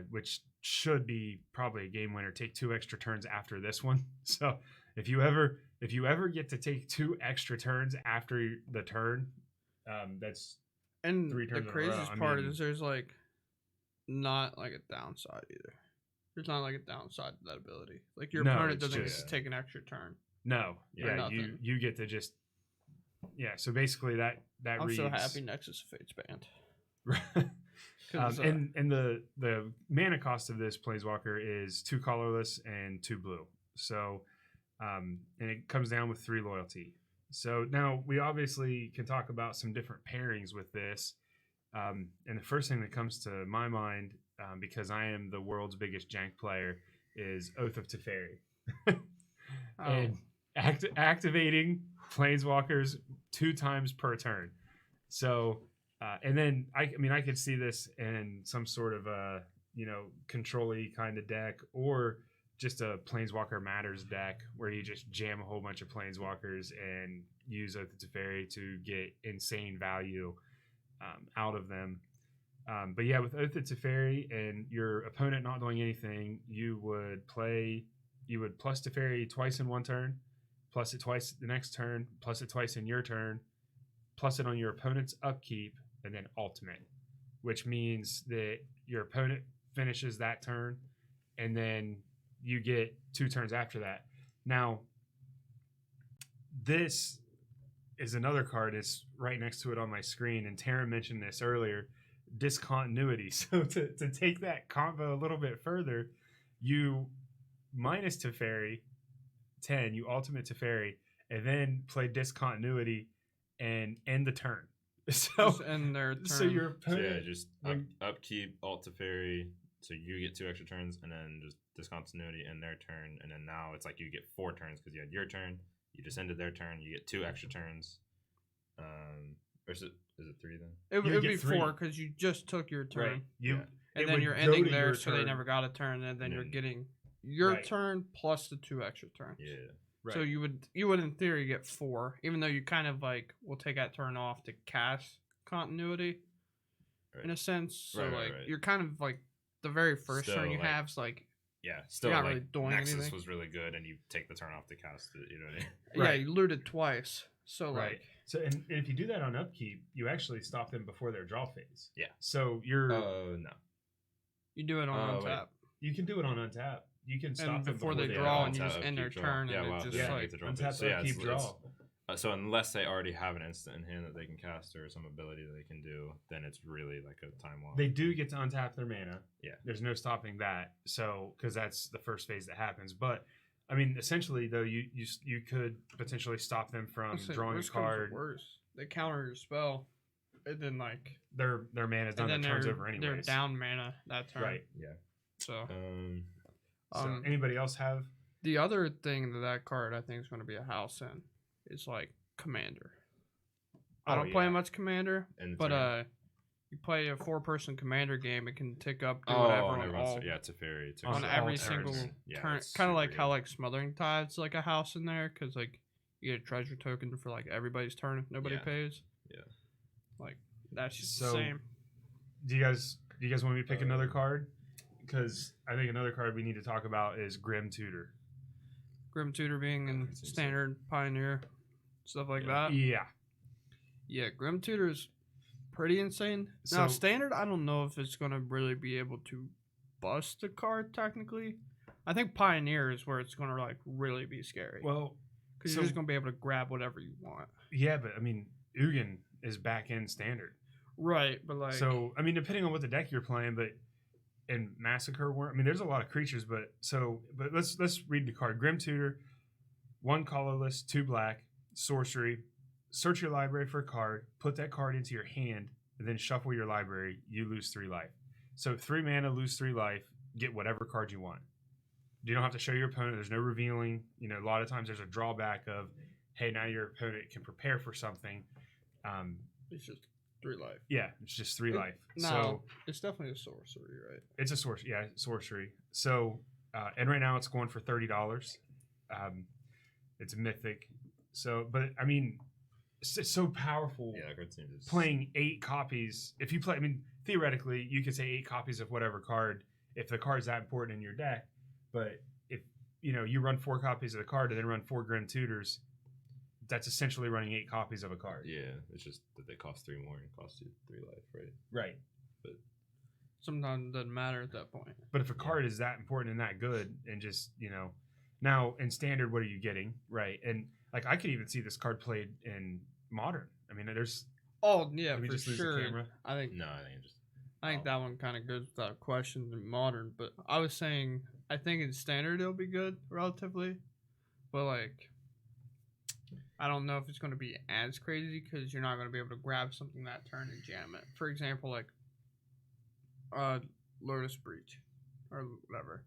[SPEAKER 2] which should be probably a game winner. Take 2 extra turns after this one. So if you ever get to take 2 extra turns after the turn, that's
[SPEAKER 3] and
[SPEAKER 2] 3 turns
[SPEAKER 3] the
[SPEAKER 2] in a row.
[SPEAKER 3] craziest
[SPEAKER 2] I
[SPEAKER 3] part
[SPEAKER 2] mean-
[SPEAKER 3] is there's like not like a downside either. There's not like a downside to that ability. Like your
[SPEAKER 2] No,
[SPEAKER 3] opponent
[SPEAKER 2] it's
[SPEAKER 3] doesn't
[SPEAKER 1] just-
[SPEAKER 3] get to take an extra turn.
[SPEAKER 2] No,
[SPEAKER 1] Yeah,
[SPEAKER 2] yeah,
[SPEAKER 3] nothing.
[SPEAKER 2] you get to just So basically that
[SPEAKER 3] I'm
[SPEAKER 2] reads.
[SPEAKER 3] so happy Nexus of Fate's banned.
[SPEAKER 2] Um,
[SPEAKER 3] 'Cause,
[SPEAKER 2] and the mana cost of this planeswalker is 2 colorless and 2 blue. So and it comes down with 3 loyalty. So now we obviously can talk about some different pairings with this. And the first thing that comes to my mind, because I am the world's biggest jank player, is Oath of Teferi. And activating planeswalkers 2 times per turn. So and then I could see this in some sort of a control-y kind of deck, or just a Planeswalker Matters deck where you just jam a whole bunch of Planeswalkers and use Oath of Teferi to get insane value out of them. But yeah, with Oath of Teferi and your opponent not doing anything, you would plus Teferi twice in one turn, plus it twice the next turn, plus it twice in your turn, plus it on your opponent's upkeep, and then ultimate, which means that your opponent finishes that turn, and then you get 2 turns after that. Now, this is another card. It's right next to it on my screen, and Taryn mentioned this earlier, discontinuity. So to take that combo a little bit further, you minus Teferi 10, you ultimate Teferi, and then play discontinuity and end the turn. So
[SPEAKER 3] just end their turn.
[SPEAKER 2] So your
[SPEAKER 1] So
[SPEAKER 2] opponent,
[SPEAKER 1] yeah, just upkeep, alt Teferi, so you get 2 extra turns, and then just discontinuity in their turn, and then now it's like you get 4 turns because you had your turn, you just ended their turn, you get 2 extra turns. Or is it 3 then?
[SPEAKER 3] It
[SPEAKER 2] You
[SPEAKER 3] would
[SPEAKER 2] get
[SPEAKER 3] be
[SPEAKER 2] 3.
[SPEAKER 3] 4 because you just took your turn.
[SPEAKER 2] right? You
[SPEAKER 1] Yeah.
[SPEAKER 3] And
[SPEAKER 2] it
[SPEAKER 3] then
[SPEAKER 2] would
[SPEAKER 3] you're
[SPEAKER 2] go
[SPEAKER 3] ending
[SPEAKER 2] to
[SPEAKER 3] there,
[SPEAKER 2] your
[SPEAKER 3] so they
[SPEAKER 2] turn.
[SPEAKER 3] never got a turn, and then you're
[SPEAKER 1] Yeah.
[SPEAKER 3] getting your
[SPEAKER 2] Right.
[SPEAKER 3] turn plus the 2 extra turns.
[SPEAKER 1] Yeah.
[SPEAKER 2] Right.
[SPEAKER 3] So you would in theory get 4, even though you kind of like will take that turn off to cast continuity,
[SPEAKER 1] Right.
[SPEAKER 3] in a sense. So
[SPEAKER 1] Right,
[SPEAKER 3] like
[SPEAKER 1] right.
[SPEAKER 3] you're kind of like the very first turn
[SPEAKER 1] Still,
[SPEAKER 3] you
[SPEAKER 1] like,
[SPEAKER 3] have is like
[SPEAKER 1] Yeah, still
[SPEAKER 3] not
[SPEAKER 1] like
[SPEAKER 3] really doing
[SPEAKER 1] Nexus
[SPEAKER 3] anything.
[SPEAKER 1] was really good, and you take the turn off to cast it. You know what I mean?
[SPEAKER 3] yeah,
[SPEAKER 2] Right.
[SPEAKER 3] you looted twice. So
[SPEAKER 2] Right.
[SPEAKER 3] like
[SPEAKER 2] So and if you do that on upkeep, you actually stop them before their draw phase.
[SPEAKER 1] Yeah.
[SPEAKER 2] So you're
[SPEAKER 1] Oh no.
[SPEAKER 3] you do it on
[SPEAKER 1] Oh, wait.
[SPEAKER 3] untap,
[SPEAKER 2] you can do it on untap. You can stop
[SPEAKER 3] and
[SPEAKER 2] them
[SPEAKER 3] before they
[SPEAKER 1] Yeah,
[SPEAKER 3] draw,
[SPEAKER 1] untap,
[SPEAKER 3] and you just end their
[SPEAKER 1] upkeep, draw.
[SPEAKER 3] turn,
[SPEAKER 1] Yeah,
[SPEAKER 3] and
[SPEAKER 1] wow,
[SPEAKER 3] it's just
[SPEAKER 1] yeah,
[SPEAKER 2] Yeah,
[SPEAKER 3] like
[SPEAKER 1] the draw
[SPEAKER 2] untap,
[SPEAKER 1] phase. So yeah,
[SPEAKER 2] upkeep, draw.
[SPEAKER 1] so unless they already have an instant in hand that they can cast or some ability that they can do, then it's really like a time lock.
[SPEAKER 2] They do get to untap their mana.
[SPEAKER 1] Yeah.
[SPEAKER 2] There's no stopping that. So because that's the first phase that happens. But I mean, essentially though, you could potentially stop them from
[SPEAKER 3] Let's say
[SPEAKER 2] drawing a
[SPEAKER 3] worst comes to
[SPEAKER 2] card.
[SPEAKER 3] worst. They counter your spell, and then like
[SPEAKER 2] Their mana's done.
[SPEAKER 3] and
[SPEAKER 2] Their
[SPEAKER 3] then
[SPEAKER 2] turns
[SPEAKER 3] they're
[SPEAKER 2] over anyways.
[SPEAKER 3] they're down mana that turn.
[SPEAKER 2] Right.
[SPEAKER 1] Yeah.
[SPEAKER 3] So
[SPEAKER 2] So anybody else have?
[SPEAKER 3] the other thing that card I think is going to be a house in is like Commander. I
[SPEAKER 2] Oh,
[SPEAKER 3] don't play
[SPEAKER 2] yeah.
[SPEAKER 3] much Commander,
[SPEAKER 1] And the
[SPEAKER 3] but
[SPEAKER 1] turn.
[SPEAKER 3] you play a 4-person Commander game, it can tick up do
[SPEAKER 1] Oh,
[SPEAKER 3] whatever
[SPEAKER 1] on
[SPEAKER 3] on
[SPEAKER 1] everyone's
[SPEAKER 3] all
[SPEAKER 1] yeah, Teferi. It's
[SPEAKER 2] on
[SPEAKER 3] on
[SPEAKER 2] all
[SPEAKER 3] every
[SPEAKER 2] turns.
[SPEAKER 3] single
[SPEAKER 1] Yeah,
[SPEAKER 3] turn.
[SPEAKER 1] that's
[SPEAKER 3] Kind of
[SPEAKER 1] super
[SPEAKER 3] like how
[SPEAKER 1] good.
[SPEAKER 3] like Smothering Tide's like a house in there because like you get a treasure token for like everybody's turn if nobody
[SPEAKER 1] Yeah.
[SPEAKER 3] pays.
[SPEAKER 1] Yeah.
[SPEAKER 3] Like that's just
[SPEAKER 2] So-
[SPEAKER 3] the same.
[SPEAKER 2] Do you guys want me to pick another card? Because I think another card we need to talk about is Grim Tutor.
[SPEAKER 3] Grim Tutor being in
[SPEAKER 1] That's insane.
[SPEAKER 3] standard Pioneer stuff like
[SPEAKER 1] Yeah.
[SPEAKER 3] that.
[SPEAKER 2] Yeah.
[SPEAKER 3] Yeah, Grim Tutor is pretty insane. Now,
[SPEAKER 2] So-
[SPEAKER 3] standard, I don't know if it's going to really be able to bust the card technically. I think Pioneer is where it's going to like really be scary.
[SPEAKER 2] Well,
[SPEAKER 3] Because
[SPEAKER 2] so-
[SPEAKER 3] you're just going to be able to grab whatever you want.
[SPEAKER 2] yeah, but I mean, Ugin is back in standard.
[SPEAKER 3] Right, but like.
[SPEAKER 2] So I mean, depending on what the deck you're playing, but in Massacre, I mean, there's a lot of creatures, but let's read the card. Grim Tutor, 1 colorless, 2 black, sorcery. Search your library for a card, put that card into your hand, and then shuffle your library. You lose 3 life. So 3 mana, lose 3 life. Get whatever card you want. You don't have to show your opponent. There's no revealing. You know, a lot of times there's a drawback of, hey, now your opponent can prepare for something.
[SPEAKER 3] It's just 3 life.
[SPEAKER 2] Yeah, it's just 3 life.
[SPEAKER 3] No,
[SPEAKER 2] So
[SPEAKER 3] it's definitely a sorcery, right?
[SPEAKER 2] it's a sorcery. Yeah, sorcery. So, and right now it's going for $30. It's a mythic. So, but I mean, it's so powerful.
[SPEAKER 1] Yeah, that card seems just
[SPEAKER 2] Playing 8 copies. If you play, I mean, theoretically, you could say 8 copies of whatever card if the card's that important in your deck. But if you run 4 copies of the card and then run 4 Grim Tutors, that's essentially running 8 copies of a card.
[SPEAKER 1] Yeah, it's just that they cost 3 more and cost you 3 life, right?
[SPEAKER 2] Right.
[SPEAKER 1] But
[SPEAKER 3] sometimes it doesn't matter at that point.
[SPEAKER 2] But if a card is that important and that good, and just now in standard, what are you getting, right? And like I could even see this card played in modern. I mean, there's
[SPEAKER 3] Oh yeah,
[SPEAKER 2] Did we
[SPEAKER 3] for
[SPEAKER 2] just lose the
[SPEAKER 3] sure.
[SPEAKER 2] camera?
[SPEAKER 3] I think
[SPEAKER 1] No, I think it just.
[SPEAKER 3] that one kind of goes without question in modern. But I was saying I think in standard it'll be good relatively, but like I don't know if it's going to be as crazy because you're not going to be able to grab something that turn and jam it. For example, like Lotus Breach or whatever.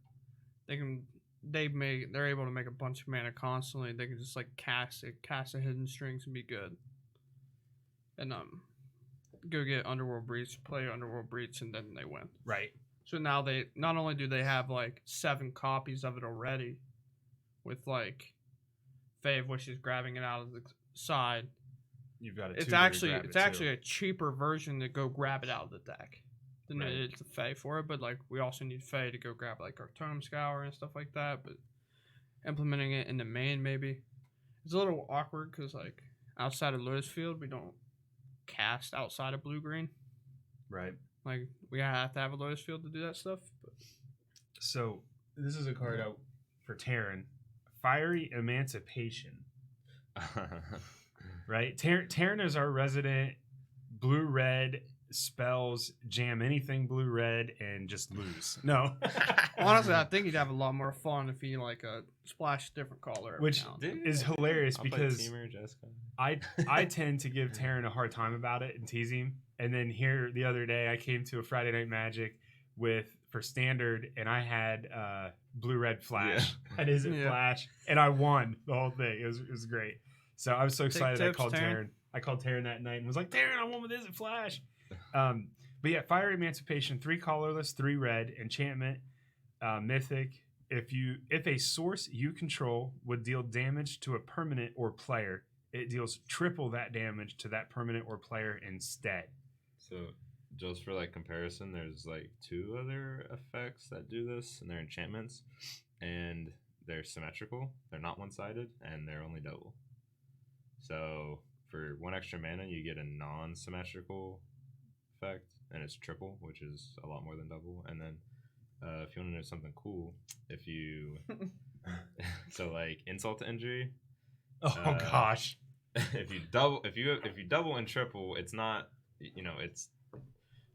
[SPEAKER 3] They're able to make a bunch of mana constantly. They can just like cast a hidden strings and be good. And go get Underworld Breach, play Underworld Breach, and then they win.
[SPEAKER 2] right.
[SPEAKER 3] So now they not only do they have like 7 copies of it already, with like Fae of Wishes grabbing it out of the side.
[SPEAKER 2] You've got
[SPEAKER 3] It's actually a cheaper version to go grab it out of the deck than
[SPEAKER 2] Right.
[SPEAKER 3] it is the Fae for it. But like we also need Fae to go grab like our Totem Scour and stuff like that. But implementing it in the main maybe it's a little awkward because like outside of Lotus Field we don't cast outside of blue green.
[SPEAKER 2] right.
[SPEAKER 3] Like we have to have a Lotus Field to do that stuff. But
[SPEAKER 2] So this is a card out for Terran, Fiery Emancipation. Right, Terran is our resident blue-red spells, jam anything blue-red and just lose. No,
[SPEAKER 3] honestly, I think you'd have a lot more fun if you like splash a different color. every
[SPEAKER 2] which
[SPEAKER 3] now and then.
[SPEAKER 2] is hilarious
[SPEAKER 1] I'll play
[SPEAKER 2] because
[SPEAKER 1] Teamer, Jessica.
[SPEAKER 2] I tend to give Terran a hard time about it and tease him. And then here the other day, I came to a Friday Night Magic for standard, and I had blue-red flash.
[SPEAKER 1] Yeah.
[SPEAKER 2] That isn't
[SPEAKER 3] Yeah.
[SPEAKER 2] flash, and I won the whole thing. It was great. So I was so excited.
[SPEAKER 3] tips,
[SPEAKER 2] I called
[SPEAKER 3] Terran.
[SPEAKER 2] Terran. I called Terran that night and was like, Terran, I won with Isn't Flash. But yeah, Fiery Emancipation, 3 colorless, 3 red, enchantment, mythic. If a source you control would deal damage to a permanent or player, it deals triple that damage to that permanent or player instead.
[SPEAKER 1] So, just for like comparison, there's like 2 other effects that do this, and they're enchantments, and they're symmetrical. They're not one-sided, and they're only double. So, for 1 extra mana, you get a non-symmetrical effect, and it's triple, which is a lot more than double. And then, if you want to know something cool, if you so like insult to injury.
[SPEAKER 2] Oh gosh.
[SPEAKER 1] If you double and triple, it's not, it's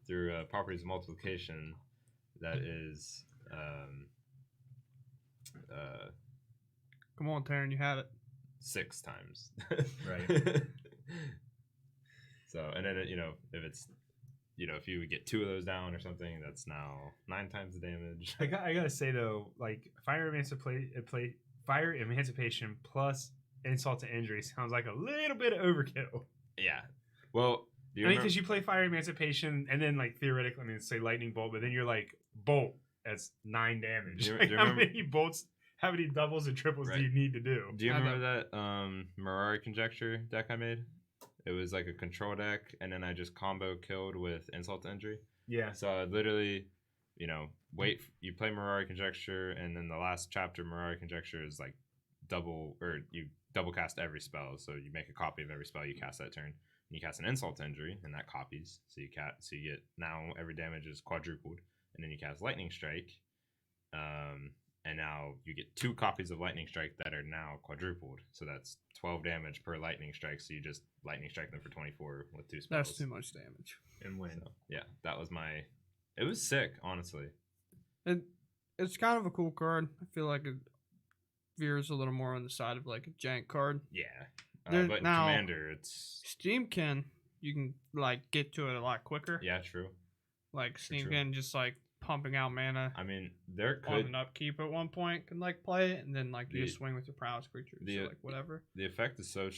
[SPEAKER 1] through properties of multiplication. That is
[SPEAKER 3] Come on, Taryn, you had it.
[SPEAKER 1] 6 times.
[SPEAKER 2] Right.
[SPEAKER 1] So, and then if it's if you would get 2 of those down or something, that's now 9 times the damage.
[SPEAKER 2] I gotta say though, like Fire Emancipation plus insult to injury sounds like a little bit of overkill.
[SPEAKER 1] Yeah. Well,
[SPEAKER 2] Because you play Fire Emancipation and then like theoretically, say Lightning Bolt, but then you're like Bolt. That's 9 damage.
[SPEAKER 1] Do you
[SPEAKER 2] Like, how
[SPEAKER 1] remember-
[SPEAKER 2] many bolts? How many doubles and triples
[SPEAKER 1] Right.
[SPEAKER 2] do you need to do?
[SPEAKER 1] Do you
[SPEAKER 3] I
[SPEAKER 1] remember that Mirari Conjecture deck I made? It was like a control deck, and then I just combo killed with insult to injury.
[SPEAKER 2] Yeah.
[SPEAKER 1] So I literally, you play Mirari Conjecture, and then the last chapter, Mirari Conjecture, is like you double cast every spell. So you make a copy of every spell you cast that turn. And you cast an insult to injury, and that copies. So you get now every damage is quadrupled, and then you cast Lightning Strike. And now you get 2 copies of Lightning Strike that are now quadrupled. So that's 12 damage per Lightning Strike. So you just Lightning Strike them for 24 with 2 spells.
[SPEAKER 3] That's too much damage.
[SPEAKER 2] And win.
[SPEAKER 1] So, yeah, that was it was sick, honestly.
[SPEAKER 3] It's kind of a cool card. I feel like it veers a little more on the side of like a jank card.
[SPEAKER 1] Yeah.
[SPEAKER 3] There-
[SPEAKER 1] But in
[SPEAKER 3] now-
[SPEAKER 1] Commander, it's...
[SPEAKER 3] Steamkin, you can like get to it a lot quicker.
[SPEAKER 1] Yeah, true.
[SPEAKER 3] Like
[SPEAKER 1] true.
[SPEAKER 3] Steamkin just like pumping out mana
[SPEAKER 1] I mean, there
[SPEAKER 3] on
[SPEAKER 1] could...
[SPEAKER 3] an upkeep at one point can like play it, and then like you
[SPEAKER 1] The-
[SPEAKER 3] just swing with your prowess creatures,
[SPEAKER 1] the-
[SPEAKER 3] so, like whatever.
[SPEAKER 1] The effect is so,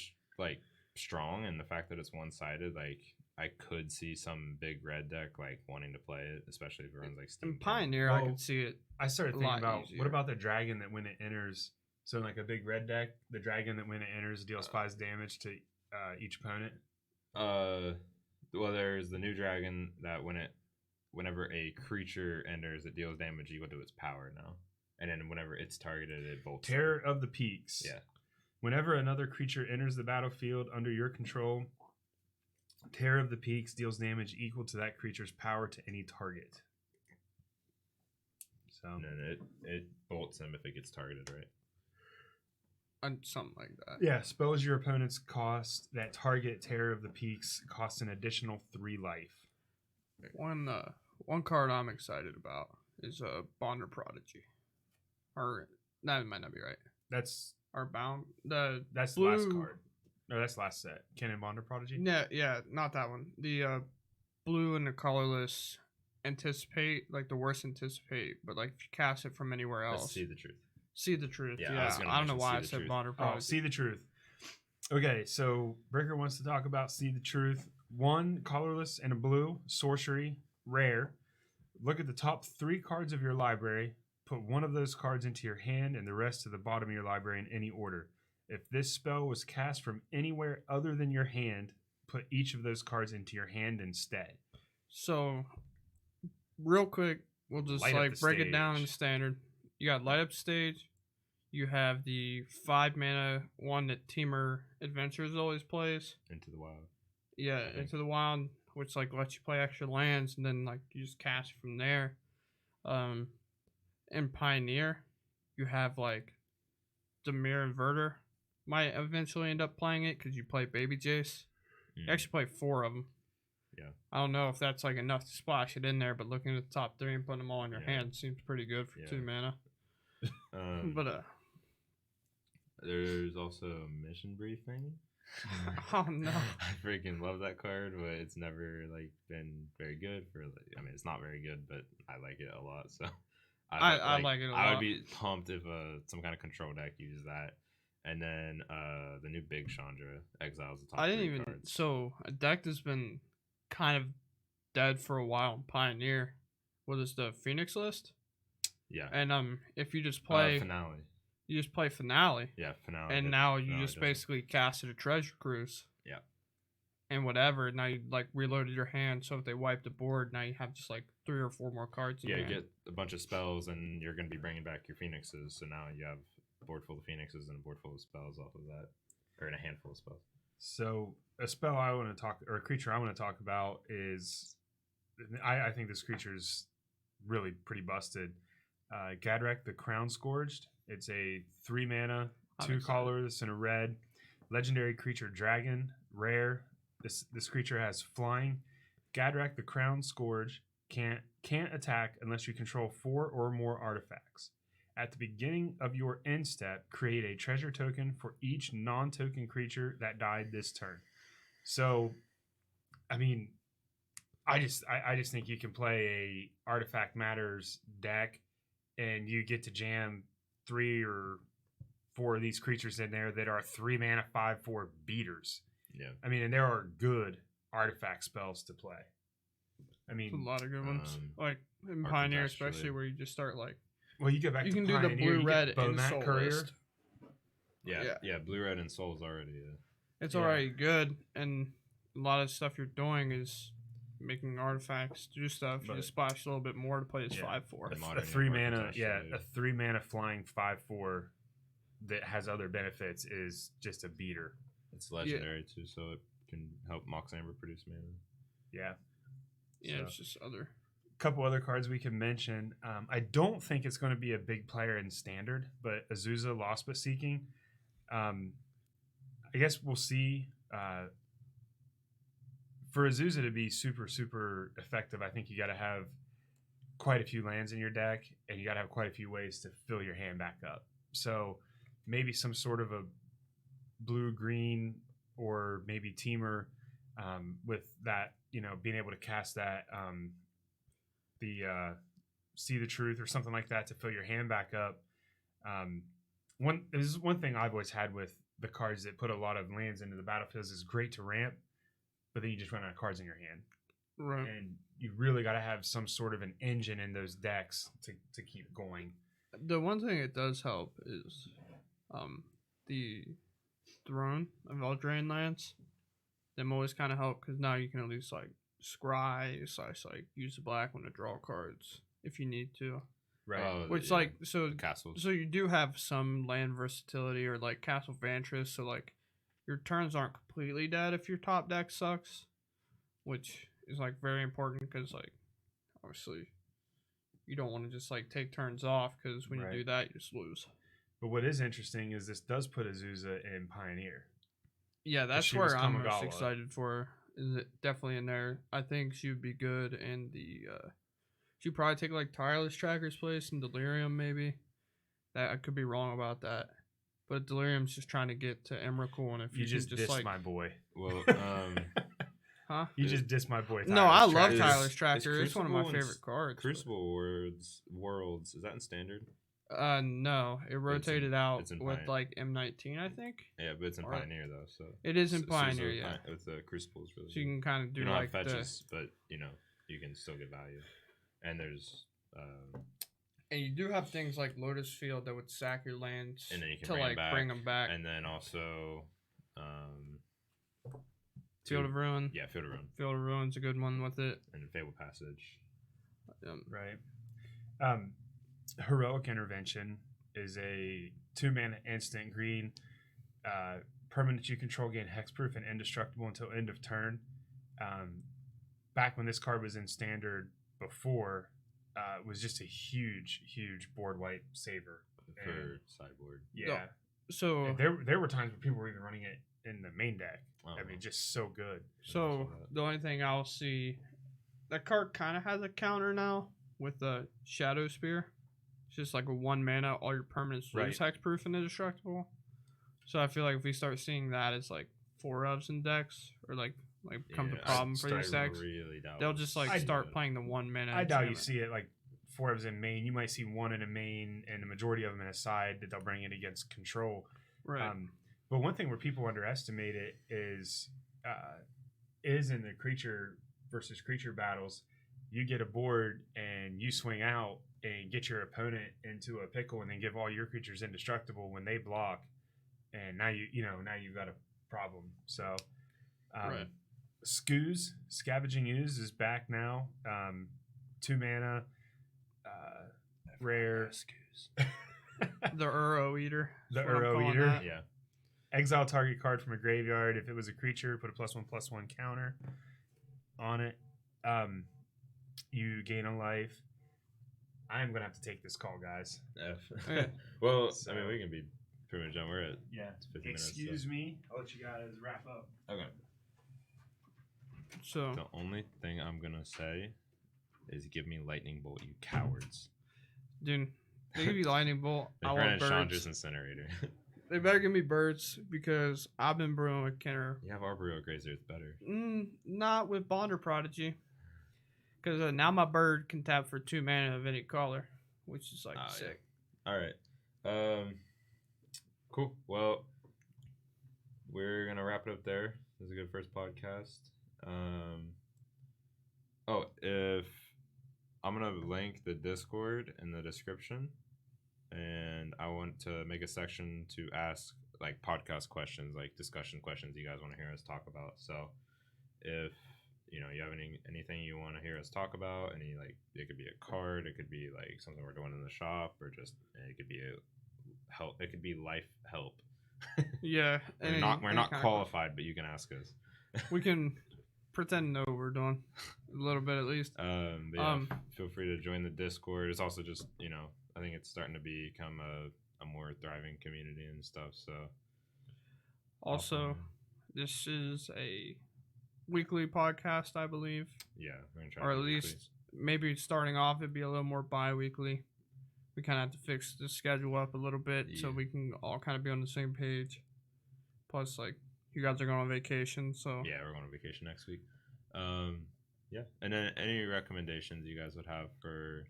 [SPEAKER 1] strong, and the fact that it's one-sided, like, I could see some big red deck, like, wanting to play it, especially if it runs, like, Steam.
[SPEAKER 3] In Pioneer, I
[SPEAKER 2] Well,
[SPEAKER 3] could see it.
[SPEAKER 2] I started
[SPEAKER 3] A
[SPEAKER 2] thinking
[SPEAKER 3] lot
[SPEAKER 2] about
[SPEAKER 3] easier.
[SPEAKER 2] what about the dragon that when it enters, so in like a big red deck, the dragon that when it enters deals 5 damage to each opponent.
[SPEAKER 1] Well, there's the new dragon that whenever a creature enters, it deals damage equal to its power now. And then whenever it's targeted, it bolts.
[SPEAKER 2] Terror of the Peaks.
[SPEAKER 1] Yeah.
[SPEAKER 2] Whenever another creature enters the battlefield under your control, Terror of the Peaks deals damage equal to that creature's power to any target.
[SPEAKER 1] So and then it bolts him if it gets targeted, right?
[SPEAKER 3] And something like that.
[SPEAKER 2] Yeah, spells your opponent's cost that target Terror of the Peaks cost an additional 3 life.
[SPEAKER 3] One card I'm excited about is Bonder Prodigy. Or that might not be right.
[SPEAKER 2] That's
[SPEAKER 3] Bound.
[SPEAKER 2] that's
[SPEAKER 3] blue...
[SPEAKER 2] the last card. No, that's last set. Cannon Bonder Prodigy.
[SPEAKER 3] Yeah, not that one. The blue and the colorless anticipate, like the worst anticipate, but like if you cast it from anywhere else.
[SPEAKER 1] Let's see the truth.
[SPEAKER 3] See the truth.
[SPEAKER 1] Yeah,
[SPEAKER 3] Yeah. I don't know why I said Bonder Prodigy.
[SPEAKER 2] Oh, see the truth. Okay, so Breaker wants to talk about See the Truth. 1 colorless and a blue sorcery rare. Look at the top 3 cards of your library. Put 1 of those cards into your hand and the rest to the bottom of your library in any order. If this spell was cast from anywhere other than your hand, put each of those cards into your hand instead.
[SPEAKER 3] So, real quick, we'll just break it down in standard. You got Light Up Stage. You have the 5 mana one that Teamer Adventures always plays.
[SPEAKER 1] Into the Wild.
[SPEAKER 3] Yeah, Into the Wild, which like lets you play extra lands and then like you just cast from there. In Pioneer, you have like the Mirror Inverter. Might eventually end up playing it because you play Baby Jace. You actually play 4 of them.
[SPEAKER 1] Yeah.
[SPEAKER 3] I don't know if that's like enough to splash it in there, but looking at the top 3 and putting them all in your hand seems pretty good for 2 mana. But
[SPEAKER 1] there's also a mission briefing.
[SPEAKER 3] Oh no!
[SPEAKER 1] I freaking love that card, but it's never like been very good for. I mean, it's not very good, but I like it a lot. So
[SPEAKER 3] I like it a lot.
[SPEAKER 1] I would be pumped if some kind of control deck used that. And then the new Big Chandra exiles the top 3 cards.
[SPEAKER 3] So a deck that's been kind of dead for a while in Pioneer. What is the Phoenix list?
[SPEAKER 1] Yeah.
[SPEAKER 3] And if you just play
[SPEAKER 1] Finale.
[SPEAKER 3] You just play Finale.
[SPEAKER 1] Yeah, Finale.
[SPEAKER 3] And now you just basically casted a Treasure Cruise.
[SPEAKER 1] Yeah.
[SPEAKER 3] And whatever. Now you like reloaded your hand, so if they wipe the board, now you have just like 3 or 4 more cards.
[SPEAKER 1] You get a bunch of spells, and you're going to be bringing back your Phoenixes. So now you have a board full of Phoenixes and a board full of spells off of that, or in a handful of spells. So
[SPEAKER 2] a spell I want to talk, or a creature I want to talk about is, I think this creature is really pretty busted. Gadrak the Crown Scourged. It's a 3 mana, 2 colorless and a red. Legendary creature dragon, rare. This creature has flying. Gadrak the Crown Scourge can't attack unless you control 4 or more artifacts. At the beginning of your end step, create a treasure token for each non-token creature that died this turn. So, I mean, I just think you can play a Artifact Matters deck, and you get to jam 3 or 4 of these creatures in there that are 3 mana 5/4 beaters.
[SPEAKER 1] Yeah,
[SPEAKER 2] I mean, and there are good artifact spells to play. I mean,
[SPEAKER 3] a lot of good ones, like in Pioneer, especially where you just start like.
[SPEAKER 2] Well, you go back.
[SPEAKER 3] You
[SPEAKER 2] to
[SPEAKER 3] can
[SPEAKER 2] Pioneer,
[SPEAKER 3] do the blue, red, and
[SPEAKER 2] Bowmat
[SPEAKER 3] Soul
[SPEAKER 2] Courier.
[SPEAKER 3] list.
[SPEAKER 1] Yeah, blue, red, and soul's already.
[SPEAKER 3] It's already good, and a lot of stuff you're doing is making artifacts do stuff. You just splash a little bit more to play this 5/4.
[SPEAKER 2] A 3 mana, a 3 mana flying 5/4 that has other benefits is just a beater.
[SPEAKER 1] It's legendary too, so it can help Mox Amber produce mana.
[SPEAKER 2] Yeah.
[SPEAKER 3] Yeah, so, it's just other.
[SPEAKER 2] Couple other cards we can mention. I don't think it's going to be a big player in Standard, but Azusa Lost But Seeking. I guess we'll see. For Azusa to be super, super effective, I think you got to have quite a few lands in your deck, and you got to have quite a few ways to fill your hand back up. So maybe some sort of a blue-green or maybe Teamer with that, being able to cast that See the Truth or something like that to fill your hand back up. This is one thing I've always had with the cards that put a lot of lands into the battlefields is great to ramp, but then you just run out of cards in your hand.
[SPEAKER 3] Right.
[SPEAKER 2] And you really got to have some sort of an engine in those decks to keep going.
[SPEAKER 3] The one thing it does help is the Throne of Eldraine lands. Them always kind of help because now you can at least like scry / use the black one to draw cards if you need to.
[SPEAKER 2] Right.
[SPEAKER 3] Which
[SPEAKER 1] castles.
[SPEAKER 3] So you do have some land versatility or like Castle Vantress. So like your turns aren't completely dead if your top deck sucks, which is like very important because like obviously you don't want to just like take turns off because when
[SPEAKER 2] Right.
[SPEAKER 3] you do that, you just lose.
[SPEAKER 2] But what is interesting is this does put Azusa in Pioneer.
[SPEAKER 3] Yeah, that's
[SPEAKER 2] she was
[SPEAKER 3] where I'm most
[SPEAKER 2] Kamigawa.
[SPEAKER 3] excited for. Is it definitely in there? I think she would be good in the. She'd probably take like Tireless Tracker's place in Delirium, maybe. That I could be wrong about that, but Delirium's just trying to get to Emrakul, and if
[SPEAKER 2] You
[SPEAKER 3] you
[SPEAKER 2] just
[SPEAKER 3] can
[SPEAKER 2] dissed
[SPEAKER 3] just like,
[SPEAKER 2] my boy.
[SPEAKER 1] Well,
[SPEAKER 3] huh?
[SPEAKER 2] You just dissed my boy.
[SPEAKER 3] No, I love
[SPEAKER 2] Tracker.
[SPEAKER 3] Tireless Tracker. It's one of my
[SPEAKER 1] Crucible and
[SPEAKER 3] favorite cards. but-
[SPEAKER 1] Crucible Worlds, is that in standard?
[SPEAKER 3] No, it rotated out
[SPEAKER 1] it's in
[SPEAKER 3] with
[SPEAKER 1] Pioneer.
[SPEAKER 3] like M19, I think.
[SPEAKER 1] Yeah, but it's in
[SPEAKER 3] Or-
[SPEAKER 1] Pioneer though, so
[SPEAKER 3] It is in
[SPEAKER 1] so
[SPEAKER 3] Pioneer, yeah.
[SPEAKER 1] With the Crucibles, really.
[SPEAKER 3] So you can kind of do
[SPEAKER 1] you don't
[SPEAKER 3] like
[SPEAKER 1] have fetches, but you know you can still get value. And there's
[SPEAKER 3] and you do have things like Lotus Field that would sack your lands
[SPEAKER 1] and then you can
[SPEAKER 3] to like bring them back.
[SPEAKER 1] and then also
[SPEAKER 3] Field of Ruin.
[SPEAKER 1] Yeah, Field of Ruin.
[SPEAKER 3] Field of Ruin's a good one with it.
[SPEAKER 1] And Fable Passage.
[SPEAKER 2] Right. Heroic Intervention is a 2-mana instant green permanent you control, gain hexproof and indestructible until end of turn. Back when this card was in standard before, it was just a huge board wipe saver
[SPEAKER 1] For
[SPEAKER 2] And-
[SPEAKER 1] sideboard.
[SPEAKER 2] Yeah.
[SPEAKER 3] So
[SPEAKER 2] And there were times where people were even running it in the main deck.
[SPEAKER 1] Oh,
[SPEAKER 2] I mean, just so good.
[SPEAKER 3] So the only thing I'll see, that card kind of has a counter now with the Shadow Spear. It's just like a 1 mana, all your permanents lose hexproof and indestructible. So I feel like if we start seeing that as like 4-ofs in decks, or like becomes a problem for these decks,
[SPEAKER 1] really doubt
[SPEAKER 3] they'll just like
[SPEAKER 2] I
[SPEAKER 3] start
[SPEAKER 1] doubt
[SPEAKER 3] playing the 1 mana.
[SPEAKER 2] I doubt you
[SPEAKER 3] enchantment.
[SPEAKER 2] see it like 4-ofs in main. You might see one in a main and the majority of them in a side that they'll bring it against control.
[SPEAKER 3] Right.
[SPEAKER 2] But one thing where people underestimate it is in the creature versus creature battles. You get a board and you swing out and get your opponent into a pickle and then give all your creatures indestructible when they block, and now you've got a problem. So,
[SPEAKER 3] Right.
[SPEAKER 2] Scavenging Ooze is back now. 2 mana, rare.
[SPEAKER 3] The Uro Eater.
[SPEAKER 2] The
[SPEAKER 3] is what I'm
[SPEAKER 2] Uro
[SPEAKER 3] calling
[SPEAKER 2] Eater?
[SPEAKER 3] that.
[SPEAKER 1] Yeah.
[SPEAKER 2] Exile target card from a graveyard. If it was a creature, put a +1/+1 counter on it. You gain a life. I'm gonna have to take this call, guys.
[SPEAKER 3] Okay.
[SPEAKER 1] Well,
[SPEAKER 2] So-
[SPEAKER 1] I mean, we can be pretty much done. We're at
[SPEAKER 2] Yeah.
[SPEAKER 1] 50 minutes.
[SPEAKER 2] Excuse me. I'll let you guys wrap up.
[SPEAKER 1] Okay.
[SPEAKER 3] So
[SPEAKER 1] The only thing I'm gonna say is give me lightning bolt, you cowards.
[SPEAKER 3] dude, they give you lightning bolt.
[SPEAKER 1] They
[SPEAKER 3] I want
[SPEAKER 1] granted
[SPEAKER 3] birds.
[SPEAKER 1] Chandra's incinerator.
[SPEAKER 3] They better give me birds because I've been brewing with Kenner.
[SPEAKER 1] You have Arboreal Grazer, it's better.
[SPEAKER 3] Not with Bonder Prodigy. Because now my bird can tap for 2 mana of any color, which is like
[SPEAKER 1] Oh, yeah.
[SPEAKER 3] sick.
[SPEAKER 1] All right. Cool. Well, we're gonna wrap it up there. This is a good first podcast. If I'm gonna link the Discord in the description, and I want to make a section to ask like podcast questions, like discussion questions you guys want to hear us talk about. So, if you have anything you want to hear us talk about, it could be a card, it could be like something we're doing in the shop, or just it could be a help. It could be life help.
[SPEAKER 3] Yeah.
[SPEAKER 1] We're not qualified, but you can ask us.
[SPEAKER 3] We can pretend to know what we're doing a little bit at least.
[SPEAKER 1] But yeah, feel free to join the Discord. It's also just I think it's starting to become a more thriving community and stuff. So
[SPEAKER 3] Also, this is a weekly podcast, I believe.
[SPEAKER 1] yeah, we're gonna try
[SPEAKER 3] Or
[SPEAKER 1] to
[SPEAKER 3] at
[SPEAKER 1] do weekly.
[SPEAKER 3] least maybe starting off it'd be a little more bi-weekly. We kind of have to fix the schedule up a little bit so
[SPEAKER 1] Yeah.
[SPEAKER 3] we can all kind of be on the same page. Plus, like, you guys are going on vacation, so
[SPEAKER 1] Yeah, we're going on vacation next week. Yeah, and then any recommendations you guys would have for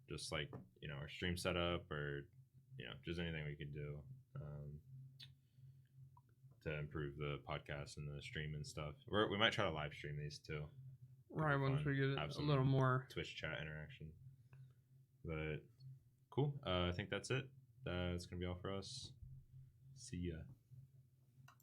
[SPEAKER 1] just like our stream setup, or just anything we could do to improve the podcast and the stream and stuff. We might try to live stream these too.
[SPEAKER 3] right
[SPEAKER 1] be
[SPEAKER 3] once
[SPEAKER 1] fun.
[SPEAKER 3] we get
[SPEAKER 1] Have
[SPEAKER 3] a
[SPEAKER 1] some
[SPEAKER 3] little more.
[SPEAKER 1] Twitch chat interaction. But cool. I think that's it. That's gonna be all for us. See ya.